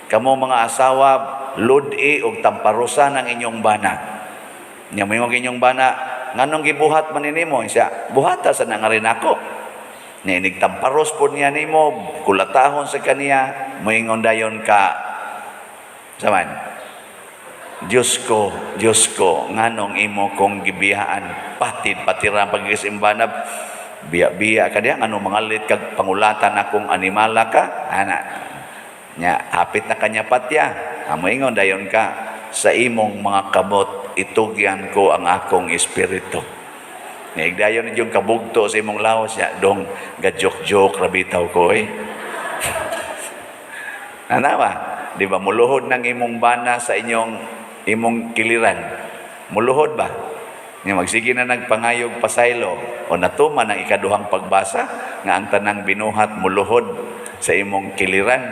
Kamo mga asawa, ludi o tamparusa ng inyong bana. Nya mo inyong bana, nganong gibuhat man nimo siya? Buhata sa nga rin ako. Ninig tamparos po niya nimo, kulatahon sa kaniya, moingon dayon ka. Saman. Diyos ko, nganong imo kong gibihaan, patid-patiran pag-isimbanab, biya-biya ka diya, nganong mangalit kag pangulatan akong animala ka, ana, nya, hapit na kanya patya, moingon dayon ka, sa imong mga kabot, itugyan ko ang akong espiritu. Naigdayon yung kabugto sa imong lawas ya, dong gajoke-joke rabitaw ko Nanawa, di ba muluhod ng imong bana sa imong kiliran? Muluhod ba? Nga magsige na nagpangayog pasaylo o natuman ang ikaduhang pagbasa nga ang tanang binuhat muluhod sa imong kiliran.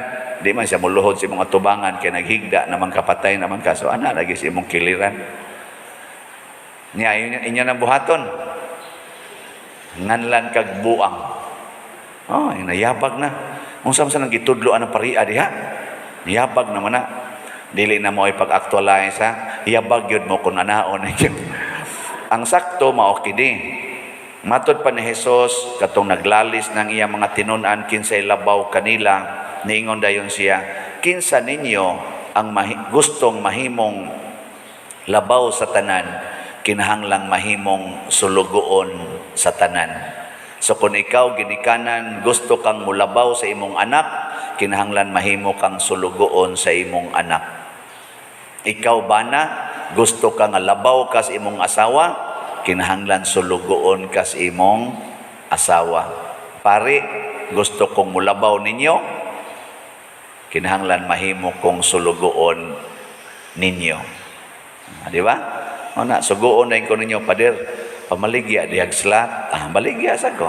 Di man siya muluhod sa imong atubangan kay naghigda naman kapatay naman ka. So ana lagi sa imong kiliran. Nya inyo nang buhaton. Nganlan kag buang. Oh, nayabag na. Unsa man sa nang gitudlo ang paria diha? Yabag naman na. Dili na mo ipag-actualize ha. Yabag yun mo kung anaon. Ang sakto mao kini. Matod pa ni Hesus katong naglalis ng iya mga tinunan kinsay labaw kanila, niingon dayon siya, kinsa ninyo ang gustong mahimong labaw sa tanan, kinahanglang mahimong sulugoon sa tanan. So kung ikaw ginikanan gusto kang mulabaw sa imong anak, kinahanglan mahimo kang sulugoon sa imong anak. Ikaw bana gusto kang labaw ka sa imong asawa, kinahanglan sulugoon ka sa imong asawa. Pare, gusto kong mulabaw ninyo, kinahanglan mahimo kong sulugoon ninyo. Di ba? Ana, sugoon na ko ninyo, pader, pamaligya, dihagslat, maligya sa ko.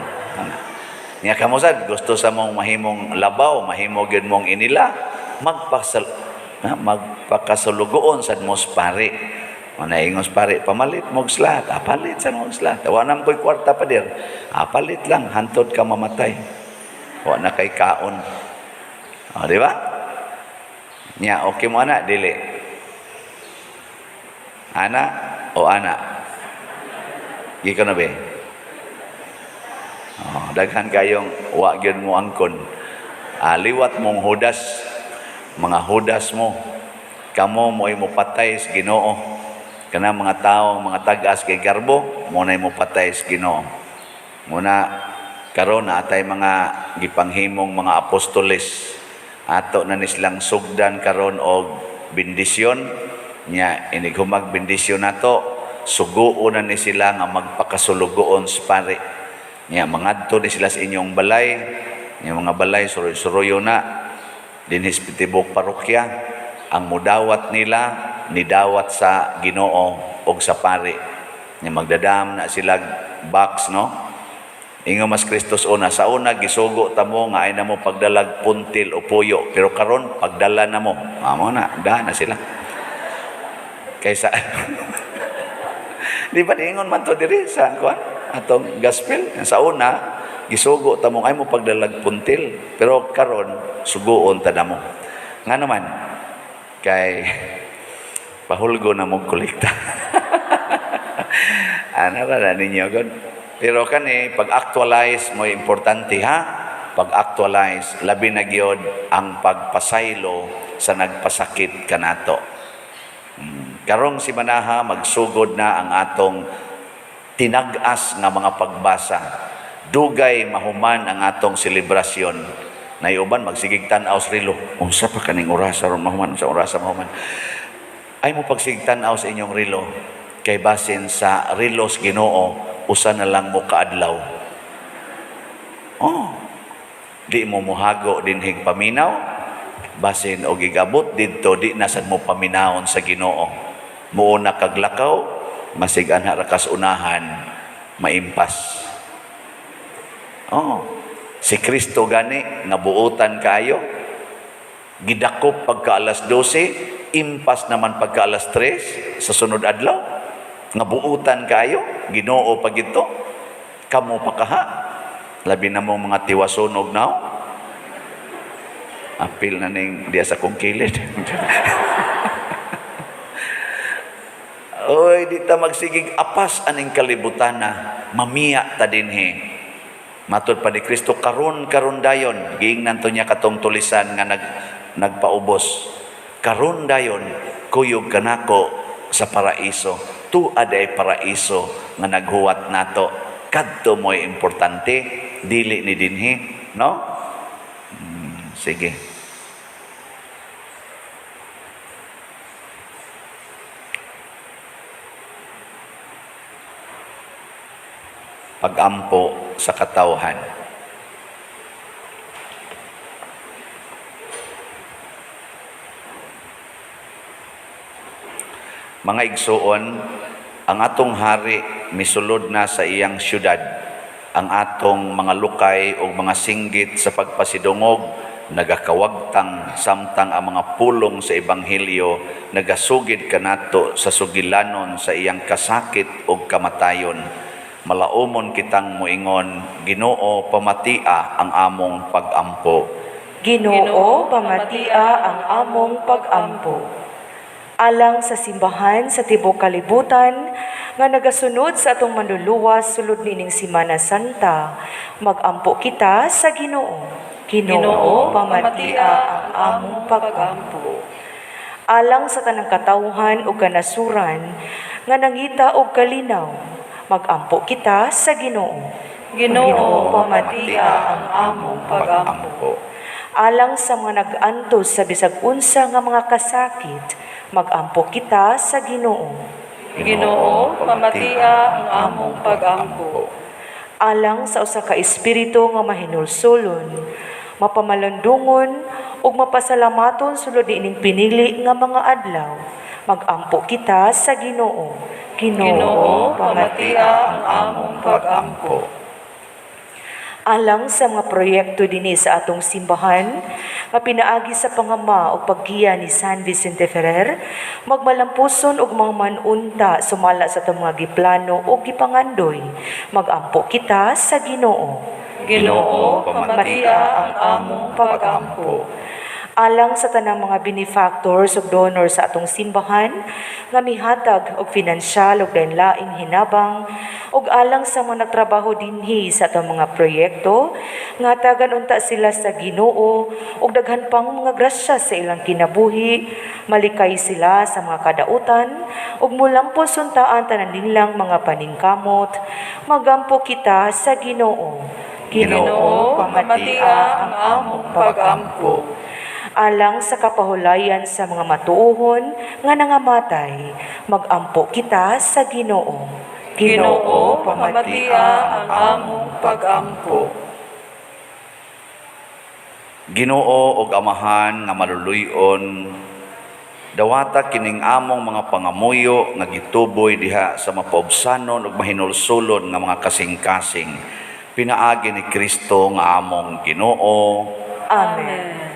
Niya kamusad, gusto sa mong mahimong labaw, mahimo gyud mong inila, magpakasulugoon sa mos pare. Mana ingos pare, pamalit mong slat, palit sa mong slat. Wa nang ko'y kwarta pa dir, palit lang, hantod ka mamatay. Wa na kay kaon. Di ba? Niya, okay mo ana, dili. Ana, o anak, gika na ba? Daghan kayong wag yun mo angkon. Liwat mong hudas, mga hudas mo, kamo mo'y mo patay sa Ginoo. Kana mga tao, mga tagas kay garbo, muna mo patay sa Ginoo. Muna, karon na atay mga gipanghimong mga apostoles, ato na nislang sugdan karon og bendisyon, nya inigumag bendisyon nato, suguon na ni sila nga magpakasulugoon sa pare. Nya mangadto ni sila sa inyong balay, nya mga balay suroy-suroyo na dinhis pitibok parokya, ang mudawat nila nidawat sa Ginoo og sa pare. Nya magdadam na sila box, no? Ingon mas Kristus una sa una gisugo ta mo nga ay na mo pagdalag puntil o puyo, pero karon pagdala na mo. Amo na, na sila. Kaysa di ba ingon man to diri sa kuan atong gospel sa una gisugo ta mo ay mo pagdalag puntil, pero karon suguon ta namo. Nga naman kay pahulgo na mo kolekta. Ana ra ninyo god. Pero kani pag-actualize mo importante ha. Pag-actualize labi na gyud ang pagpasaylo sa nagpasakit kanato. Karong si Manaha magsugod na ang atong tinag-as nga mga pagbasa. Dugay mahuman ang atong selebrasyon. Nayuban magsigig tan-aw sa relo. Unsa pa kaning orasa ron mahuman sa orasa mahuman. Ay mo pagsigig tan-aw sa inyong relo kay basin sa relos Ginoo usa na lang mo kaadlaw. Oh, di mo muhago dinhig paminaw, basin og gigabot didto di na sad mo paminawon sa Ginoo. Muuna kaglakaw, masig anha ra kas unahan, maimpas. Oh, si Kristo gani nga buotan kayo. Gidakop pagka alas 12, impas naman pagka alas 3 sa sunod adlaw. Nga buutan kayo, Ginoo pag ito. Kamo pa kaha. Labi na mong mga tiwasunog now. Apil na ning diya sa kong kilid. Oy, di ta magsigig apas aning kalibutan na. Mamiya ta dinhi. Matod pa ni Kristo karon dayon. Giingnan to niya katong tulisan nga nagpaubos. Karon dayon kuyog kanako sa paraiso. Tu aday paraiso nga naghuwat nato. Kadto mo'y importante, dili ni dinhi, no? Sige. Pag-ampo sa katawhan. Mga igsuon, ang atong hari misulod na sa iyang syudad. Ang atong mga lukay o mga singgit sa pagpasidungog nagakawagtang samtang ang mga pulong sa ebanghelyo nagasugid kanato sa sugilanon sa iyang kasakit o kamatayon. Malaumon kitang muingon, Ginoo pamatia ang among pag-ampo. Ginoo, pamatia ang among pag-ampo. Alang sa simbahan sa tibok kalibutan, nga nagasunod sa atong manluluwas sulod nining Semana Santa, magampo kita sa Ginoo. Ginoo, pamatia ang among pag-ampo. Alang sa tanang katawhan o kanasuran, nga nangita og kalinaw, magampo kita sa Ginoo. Ginoo, pamatia ang among pag-ampo. Alang sa mga nag-antos sa bisag unsa nga mga kasakit, magampo kita sa Ginoo. Ginoo, pamatia ang among pag-ampo. Alang sa usa ka espiritu nga mahinulsulon, mapamalandungon ug mapasalamaton sulod ining pinili nga mga adlaw, magampo kita sa Ginoo. Ginoo, pamatia ang among pag-ampo. Alang sa mga proyekto dinhi sa atong simbahan, nga pinaagi sa pangama o paggiya ni San Vicente Ferrer, magmalampuson og mga manunta sumala sa atong mga giplano o gipangandoy, magampo kita sa Ginoo. Ginoo, pamatia ang among pag-ampo. Alang sa tanang mga benefactors ug donor sa atong simbahan nga mihatag og pinansyal ug lain-laing hinabang ug alang sa mga nagtrabaho dinhi sa atong mga proyekto nga tagan unta sila sa Ginoo ug daghan pang mga grasya sa ilang kinabuhi, malikay sila sa mga kadautan ug mulampos suntaan tanan nilang mga paningkamot, magampo kita sa Ginoo. Ginoo, pamatia ang among pag-ampo. Alang sa kapahulayan sa mga matuohon nga nangamatay, magampo kita sa Ginoo. Ginoo, pamatia ang among pag-ampo. Ginoo og Amahan nga maluluy-on, dawata kining among mga pangamuyo nga gituboy diha sa mapaubsanon ug mahinulsulon nga mga kasing-kasing. Pinaagi ni Kristo nga among Ginoo. Amen.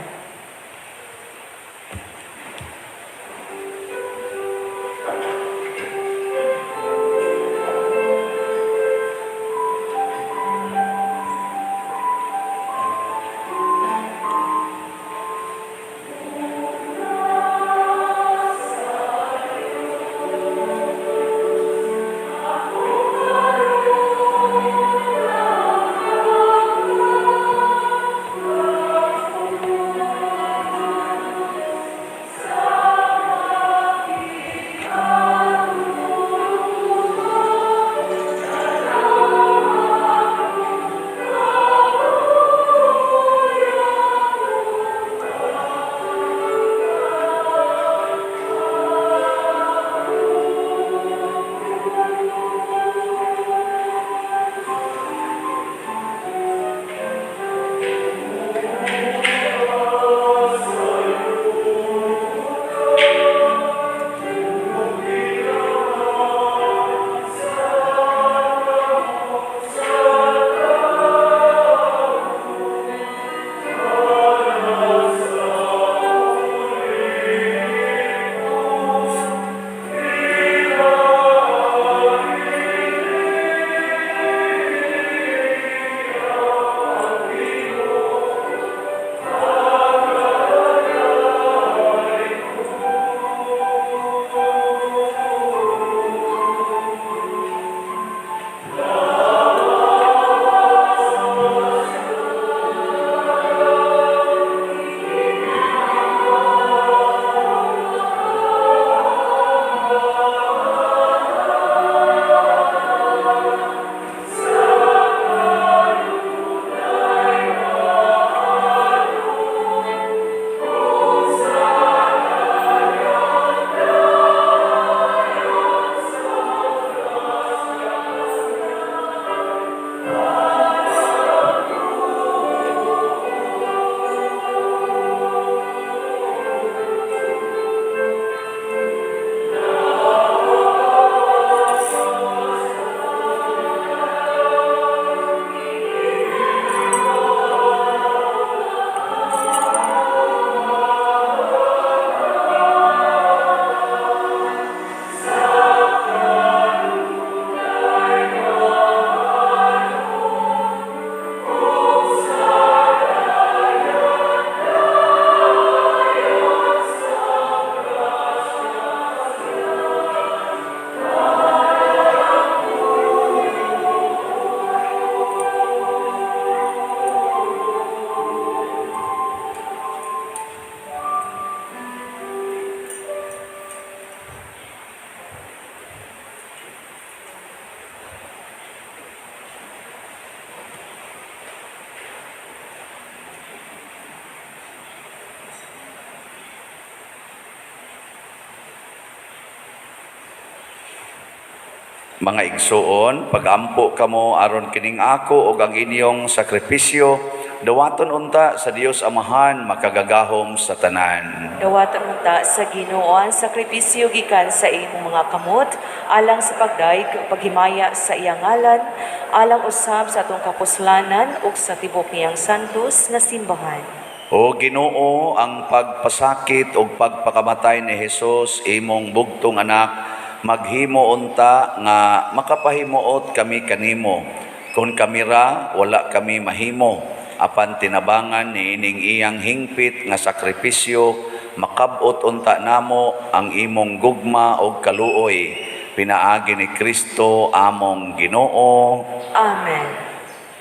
Mga igsuon, pagampo kamo aron kining ako ug ang inyong sakripisyo, dawaton unta sa Dios Amahan makagagahom sa tanan. Dawatan unta sa Ginoo ang sakripisyo gikan sa imong mga kamot, alang sa pagdaig ug paghimaya sa iyang ngalan, alang usab sa atong kapuslanan ug sa tibok niyang santos nga simbahan. O Ginoo, ang pagpasakit o pagpakamatay ni Hesus imong bugtong anak, maghimo unta nga makapahimuot kami kanimo. Kung kamira, wala kami mahimo. Apan tinabangan ni ining iyang hingpit nga sakripisyo, makabot unta namo ang imong gugma o kaluoy. Pinaagi ni Kristo among Ginoo. Amen.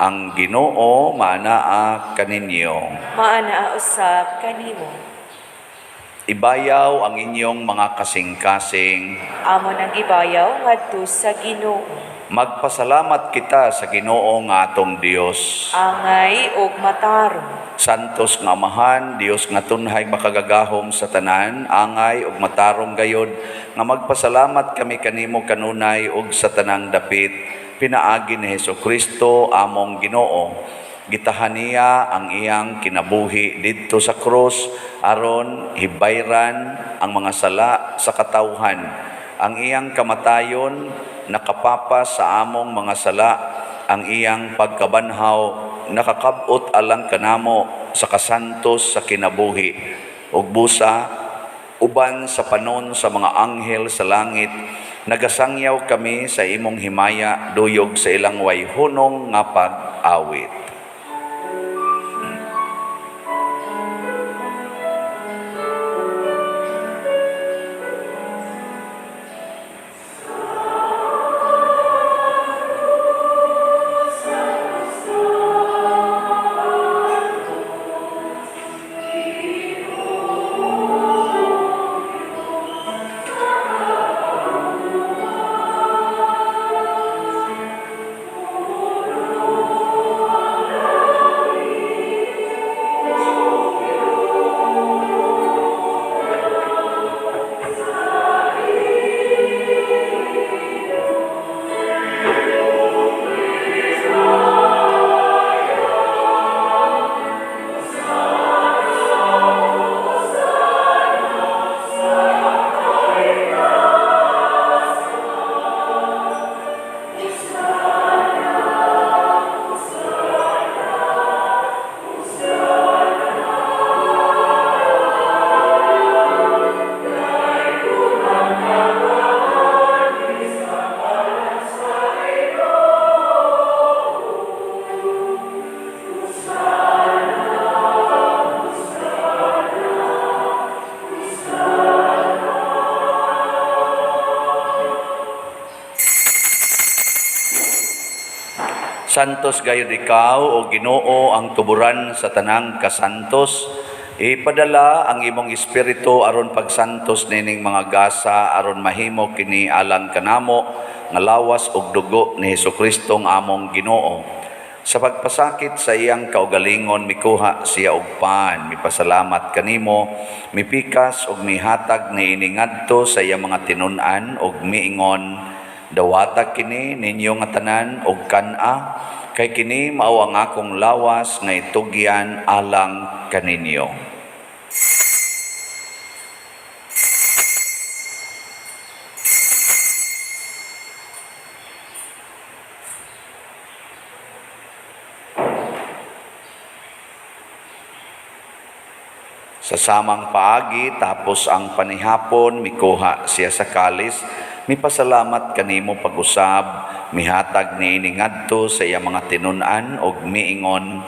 Ang Ginoo maanaa kaninyo. Maanaa usab kanimo. Ibayaw ang inyong mga kasing-kasing. Amo nang gibayaw ngadto sa Ginoo. Magpasalamat kita sa Ginoo nga atong Dios. Angay ug matarong. Santos nga Amahan, Dios nga tunhay makagagahom sa tanan, angay ug matarong gayod, nga magpasalamat kami kanimo kanunay ug sa tanang dapit. Pinaagi ni Hesukristo among Ginoo. Gitahan niya ang iyang kinabuhi didto sa krus aron hibayran ang mga sala sa katawhan. Ang iyang kamatayon nakapapas sa among mga sala, ang iyang pagkabanhaw nakakabot alang kanamo sa kasantos sa kinabuhi. Ug busa uban sa panon sa mga anghel sa langit, nagasangyaw kami sa imong himaya duyog sa ilang wayhunong nga pag-awit. Santos gayud ikaw o Ginoo ang tuburan sa tanang kasantos. Ipadala ang imong espiritu aron pagsantos nining mga gasa aron mahimo kini alang kanamo nga lawas ug dugo ni Hesukristo nga among Ginoo. Sa pagpasakit sa iyang kaugalingon mikuha siya og pan, mipasalamat kanimo, mipikas ug mihatag niini ngadto sa iyang mga tinun-an ug miingon, dawata kini ninyo nga tanan og kan-a, kay kini mao ang akong lawas nga itugyan alang kaninyo. Sa samang paagi tapos ang panihapon mikuha siya sa kalis, mipasalamat kanimo pag-usab, mihatag niini ngadto sa iya mga tinun-an og miingon,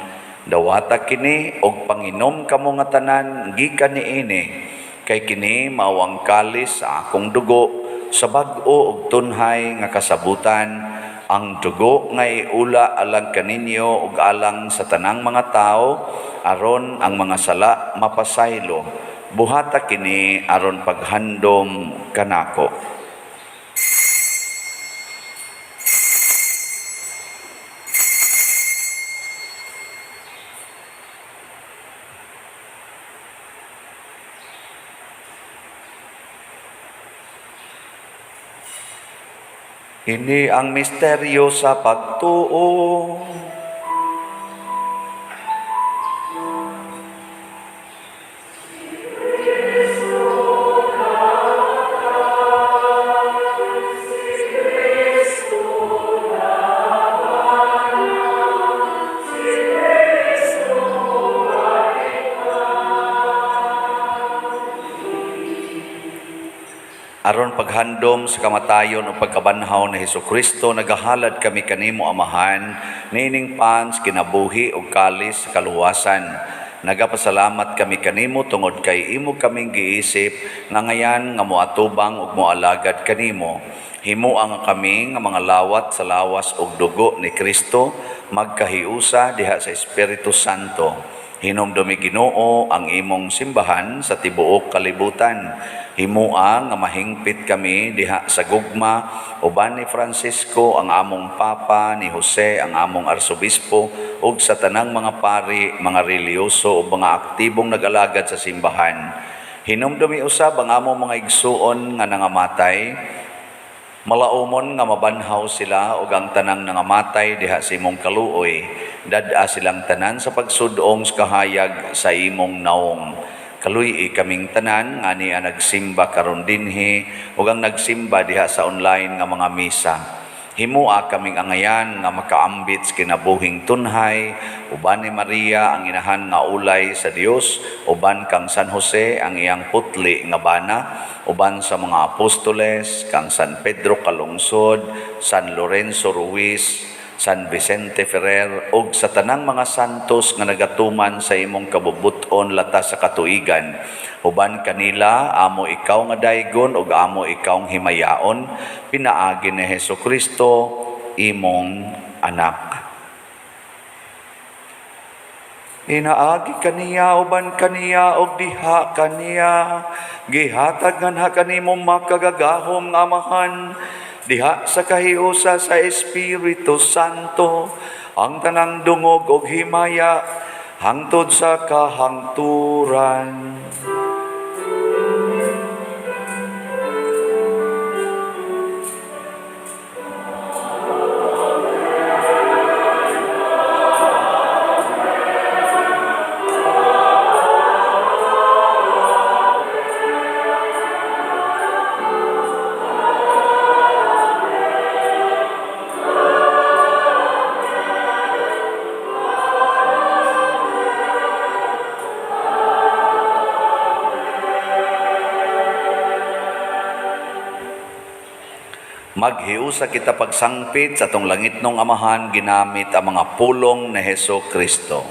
dawata kini og panginom kamo nga tanan gikan niini, kay kini mao ang kalis sa akong dugo sa bag-o ug tunhay nga kasabutan, ang dugo nga iula alang kaninyo ug alang sa tanang mga tao aron ang mga sala mapasaylo. Buhata kini aron paghandom kanako. Kini ang misteryo sa pagtuo. Aron paghandom sa kamatayon o pagkabanhaw ni Hesukristo, nagahalad kami kanimo Amahan, nining pans, kinabuhi o kalis sa kaluwasan. Nagapasalamat kami kanimo tungod kay imo kaming giisip nga ngayan nga moatubang ug moalagad kanimo. Himo ang kami nga mga lawat sa lawas ug dugo ni Kristo magkahiusa diha sa Espiritu Santo. Hinumdumi Ginoo ang imong simbahan sa tibuok kalibutan. Himua nga mahingpit kami diha sa gugma uban ni Francisco ang among papa, ni Jose ang among arsobispo ug sa tanang mga pari, mga reliyoso ug mga aktibong nag-alagad sa simbahan. Hinumdumi usab ang among mga igsuon nga nangamatay. Malaumon nga mabanhaw sila ug ang tanang nangamatay diha sa imong kaluoy. Dad-a silang tanan sa pagsudong sa kahayag sa imong naong. Kaluy kaming tanan nga niya nagsimba karon dinhi ug ang nagsimba diha sa online nga mga misa. Himua kaming angayan nga makaambit sa kinabuhing tunhay, uban ni Maria ang inahan nga ulay sa Dios, uban kang San Jose ang iyang putli nga bana, uban sa mga apostoles, kang San Pedro Calungsod, San Lorenzo Ruiz, San Vicente Ferrer, ug sa tanang mga santos nga nagatuman sa imong kabubuton latas sa katuigan. Uban kanila, amo ikaw nga daygon ug amo ikaw nga himayaon, pinaagi ni Hesukristo, imong anak. Inaagi kaniya, uban kaniya, ug diha kaniya, gihatag nga kanimong makagagahom nga Amahan, diha sa kahiusa sa Espiritu Santo, ang tanang dungog ug himaya, hangtod sa kahangturan. Maghiusa kita pagsangpit sa atong langitnong Amahan ginamit ang mga pulong ni Hesukristo.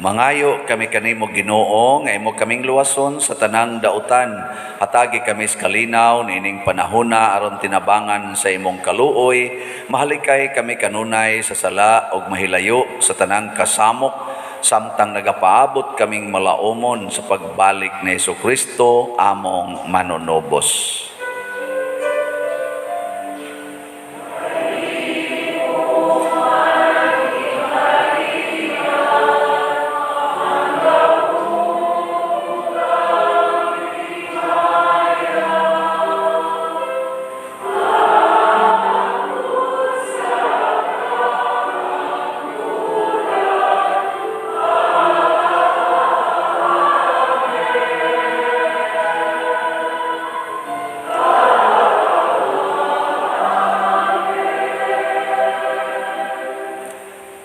Mangayo kami kanimo Ginoo nga imo kaming luwason sa tanang dautan. Hatagi kami sa kalinaw nining panahona aron tinabangan sa imong kaluoy. Mahalikay kami kanunay sa sala ug mahilayo sa tanang kasamok samtang nagapaabot kaming malaumon sa pagbalik ni Jesucristo among manunobos.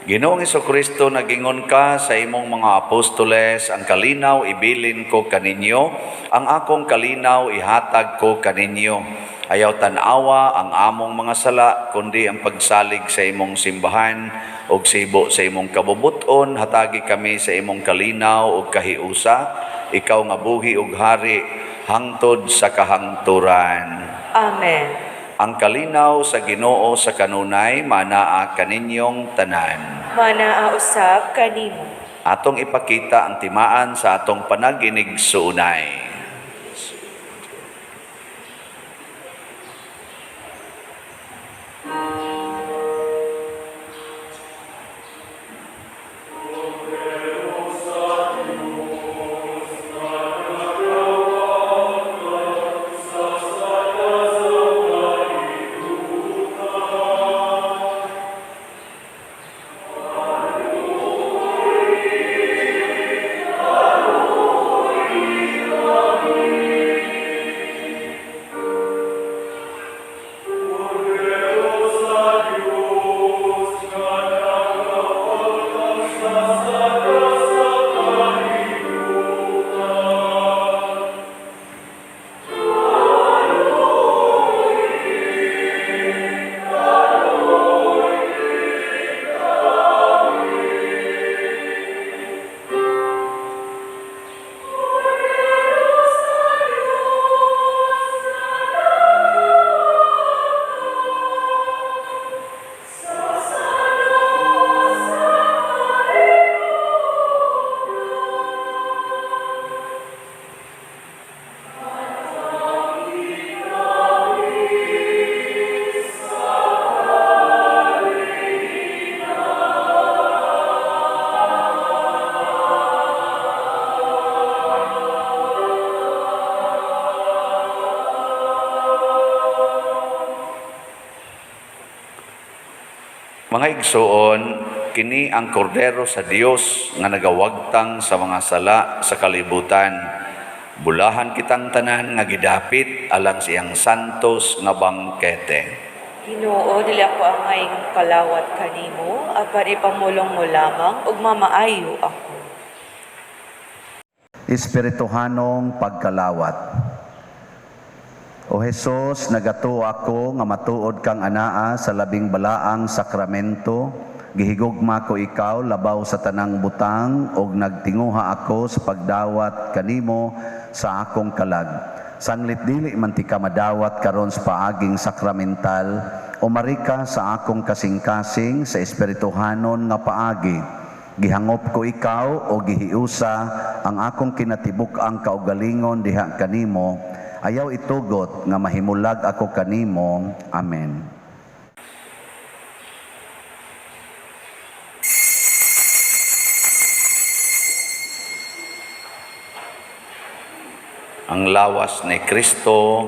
Ginoong Jesucristo, nagingon ka sa imong mga apostoles, ang kalinaw ibilin ko kaninyo, ang akong kalinaw ihatag ko kaninyo. Ayaw tanawa ang among mga sala, kundi ang pagsalig sa imong simbahan, o sibo sa imong kabubuton, hatagi kami sa imong kalinaw o kahiusa, ikaw nga buhi ug hari, hangtod sa kahangturan. Amen. Ang kalinaw sa Ginoo sa kanunay, manaa kaninyong tanan. Manaa usab kanimo. Atong ipakita ang timaan sa atong panaginig suunay. Mga igsoon, kini ang kordero sa Dios nga nagawagtang sa mga sala sa kalibutan. Bulahan kitang tanan nga gidapit alang siyang santos nga bangkete. Ginoo, dili ako ang ngayong kalawat kanimo, apan ipamulong mo lamang ug mamaayo ako. Espirituhanong pagkalawat. O Jesus, nagato ako nga matuod kang anaa sa labing balaang sakramento, gihigugma ko ikaw labaw sa tanang butang, og nagtinguha ako sa pagdawat kanimo sa akong kalag. Sanglit dili man ti ka madawat karon sa paaging sakramental, o marika sa akong kasing-kasing sa espirituhanon nga paagi. Gihangop ko ikaw o gihiusa ang akong kinatibuk-ang kaugalingon diha kanimo. Ayaw itugot nga mahimulag ako kanimo. Amen. Ang lawas ni Kristo.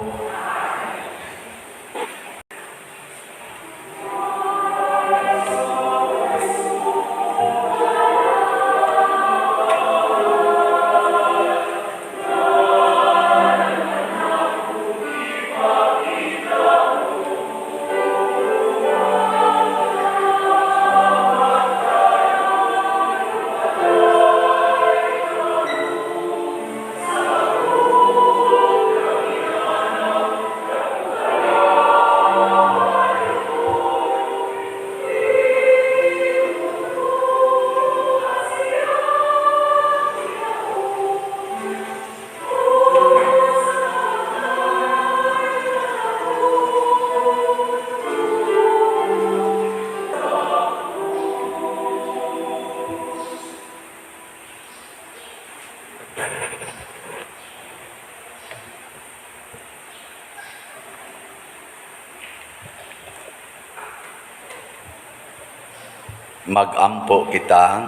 Magampo kita.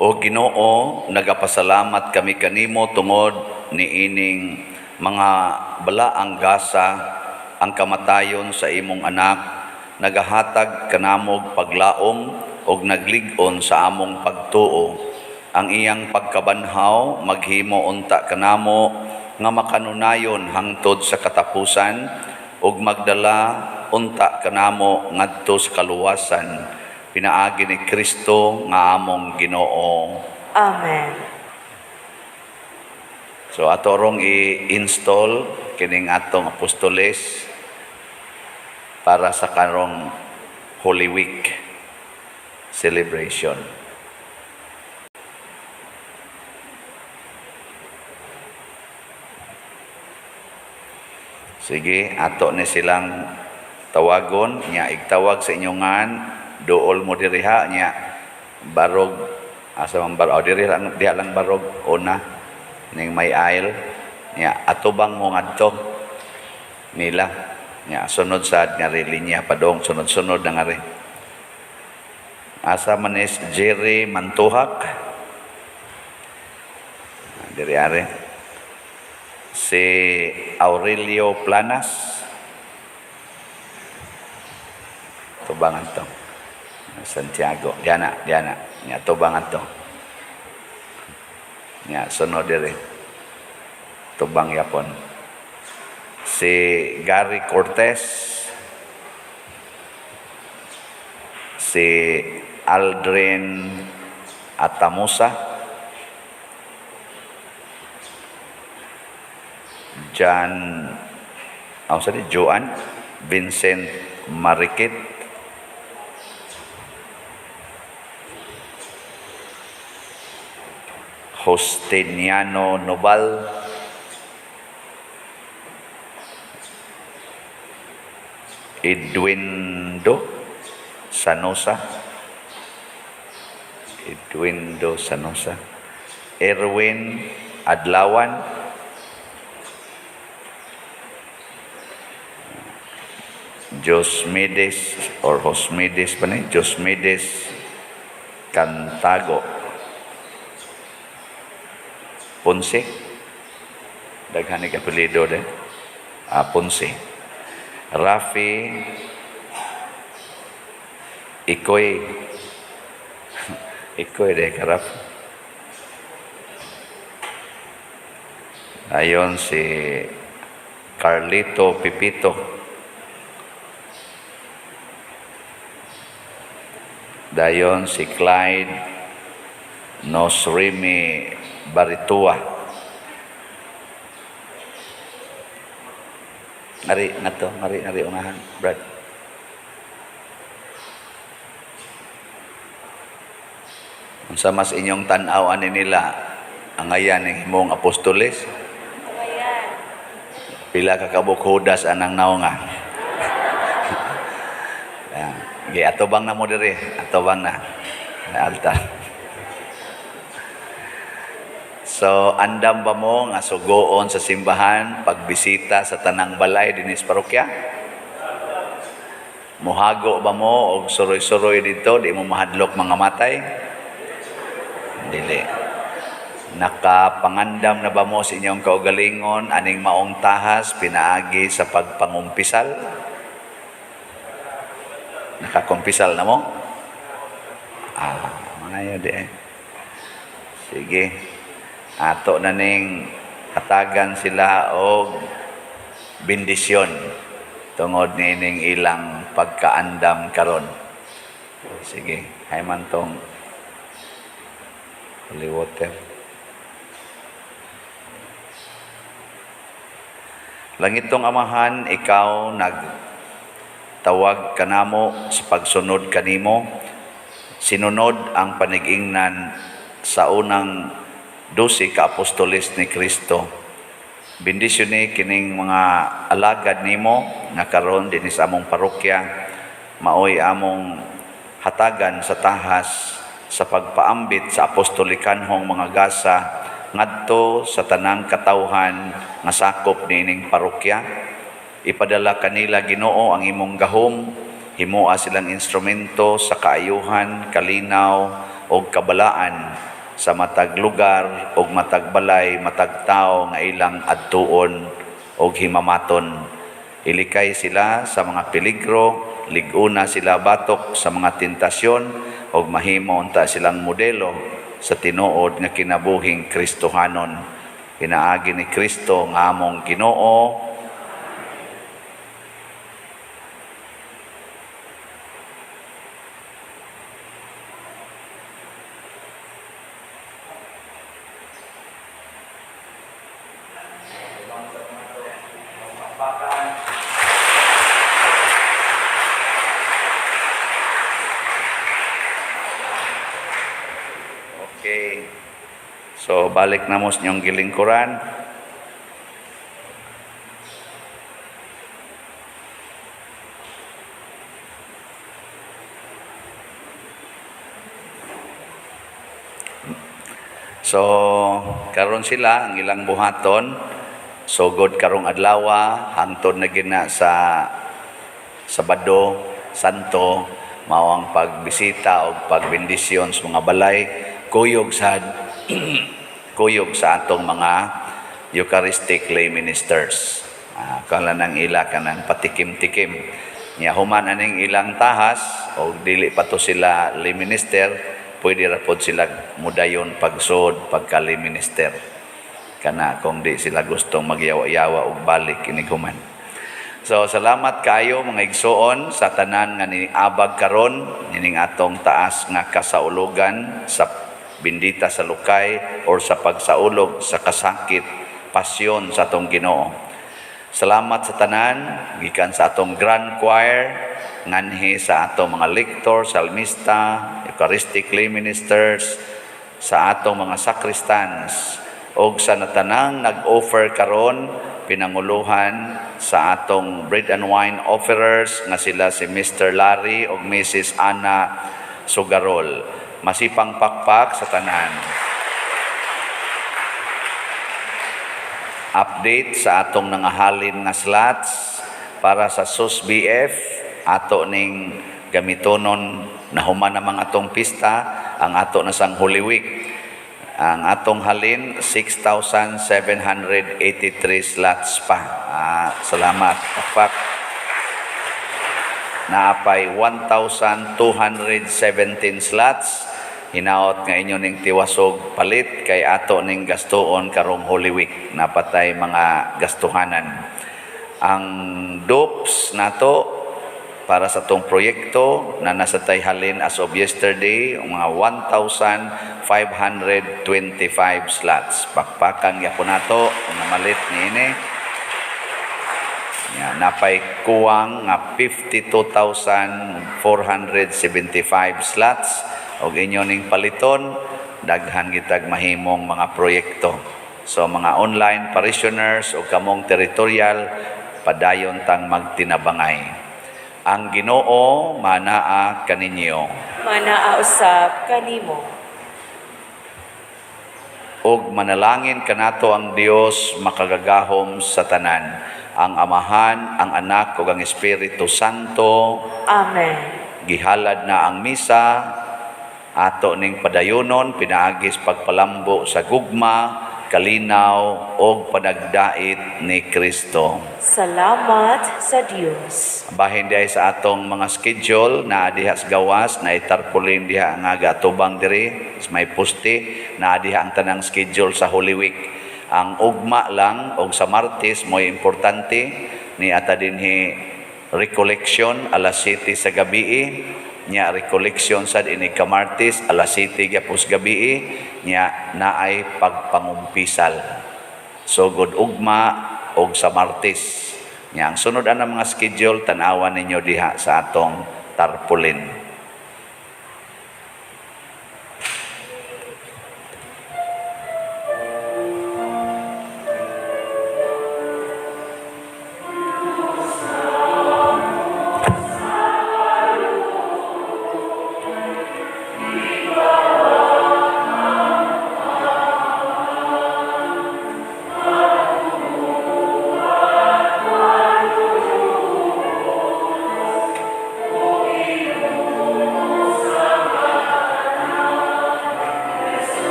O Ginoo, nagapasalamat kami kanimo tungod niining mga balaang gasa ang kamatayon sa imong anak, nagahatag kanamog paglaom og naglig-on sa among pagtuo. Ang iyang pagkabanhaw maghimo unta kanamo nga makanunayon hangtod sa katapusan ug magdala unta kanamo ngadto sa kaluwasan. Pinaagi ni Kristo nga among Ginoo. Amen. So atorong i-install kining atong apostoles para sa karong Holy Week celebration. Sige, ato ni silang tawagon, nya igtawag sa inyongan, dool mo diriha nya barog asa man barog diri lang diha lang barog una ning may aisle nya atubang mo ngadto nila nya sunod sad nga linya padong sunod-sunod na nga rin. Asa man is Jerry Mantuhak diri are si Aurelio Planas tubangan to Santiago, Diana, nya tubangan to. Nya sunod diri. Tubang yapon. Si Gary Cortez, si Aldrin Atamusa, Joan Vincent Marikit, Justiniano Nobal, Edwindo Sanosa, Erwin Adlawan, Josmedes Cantago Ponce, daghan ni apelyido de. Ponce. Rafi Ikoy de karap. Ayon si Carlito Pipito. Dayon si Clyde Nosrimi Baritua. Ngari unahan, Brad. Unsa mas inyong tan-aw ani nila ang ayan ng imong apostoles? Pila ka kabukhudas anang naunga. Gi atubang na mo diri, atubang na altar. So, andam ba mo nga sugoon sa simbahan, pagbisita sa tanang balay dinis parokya? Muhago ba mo og suroy-suroy dito, di mo mahadlok mga matay? Dili. Nakapangandam na ba mo sa inyong kaugalingon, aning maong tahas, pinaagi sa pagpangumpisal? Nakakumpisal na mo? Mga yun di eh. Sige. Ato na ning hatagan sila og bendisyon tungod nining ilang pagkaandam karon. Sige, hay man tong holy water. Langitong Amahan, ikaw nagtawag kanamo sa pagsunod kanimo. Sinunod ang panigingnan sa unang 12 ka apostoles ni Kristo. Bendisyon ni kining mga alagad nimo nga karon dinhi sa among parokya, maoy among hatagan sa tahas sa pagpaambit sa apostolikanhong mga gasa ngadto sa tanang katawhan nga sakop niining parokya. Ipadala kanila Ginoo ang imong gahom Himoa silang instrumento sa kaayuhan, kalinaw o kabalaan sa matag lugar o matag balay, matag tao nga ilang adtuon o himamaton. Ilikay sila sa mga peligro, liguna sila batok sa mga tentasyon o mahimo unta silang modelo sa tinuod nga kinabuhing Kristohanon. Pinaagi ni Kristo nga among Ginoo. Okay. So, balik na mo sa inyong gilingkuran. So, karon sila ang ilang buhaton. So, god karong adlawa, hangtod na gina sa Sabado, Santo, mao ang pagbisita o pagbendisyon sa mga balay, kuyog sa kuyog sa atong mga Eucharistic lay ministers. Kala nang ila kanang patikim-tikim. Nya human aning ilang tahas o dili pa to sila lay minister, pwede ra pod sila mudayon pagsud pagka lay minister. Kana kung di sila gustong magyawa-yawa og balik inig human. So salamat kayo mga igsoon sa tanan nga niabag karon nining atong taas nga kasaulugan sa bindita sa lukay or sa pagsaulog sa kasakit, pasyon sa atong Ginoo. Salamat sa tanan gikan sa atong grand choir nganhi sa atong mga lector, salmista, Eucharistic lay ministers, sa atong mga sakristans og sa natanang nag-offer karon pinanguluhan sa atong bread and wine offerers nga sila si Mr. Larry o Mrs. Ana Sugarol. Masipang pakpak sa tanan. Update sa atong nangahalin nga slots para sa SUS-BF ato ning gamitonon na human namang atong pista ang ato na sang Holy Week. Ang atong halin 6,783 slots pa. Salamat. Pakpak. Naapay 1,217 slots. Hinaot nga inyo ning tiwasog palit kay ato ning gastuon karong Holy Week. Napatay mga gastuhanan. Ang dopes nato para sa tong proyekto na nasa tayhalin as of yesterday, mga 1,525 slots. Pakpakan yapon nato na malit niini. Napay kuwang nga 52,475 slots og inyo ning paliton daghan gitag mahimong mga proyekto. So mga online parishioners o kamong territorial padayon tang magtinabangay. Ang Ginoo manaa kaninyo. Manaa usab kanimo. Og manalangin kanato ang Dios makagagahom sa tanan, ang Amahan, ang Anak ug ang Espiritu Santo. Amen. Gihalad na ang misa, ato ning padayonon pinaagis pagpalambo sa gugma, kalinaw ug panagdait ni Kristo. Salamat sa Dios. Bahin diay sa atong mga schedule na diha sa gawas na itarpulin diha nga gatubang diri sa may puste na diha ang tanang schedule sa Holy Week. Ang ugma lang og sa Martes mo'y importante ni ata dinhi recollection alas 7 sa gabi. Nya recollection sad ini ka Martes alas 7 gyapos gabi nya naay pagpangumpisal. So good ugma og sa Martes. Nya ang sunod ana mga schedule tan-awan ninyo diha sa atong tarpaulin.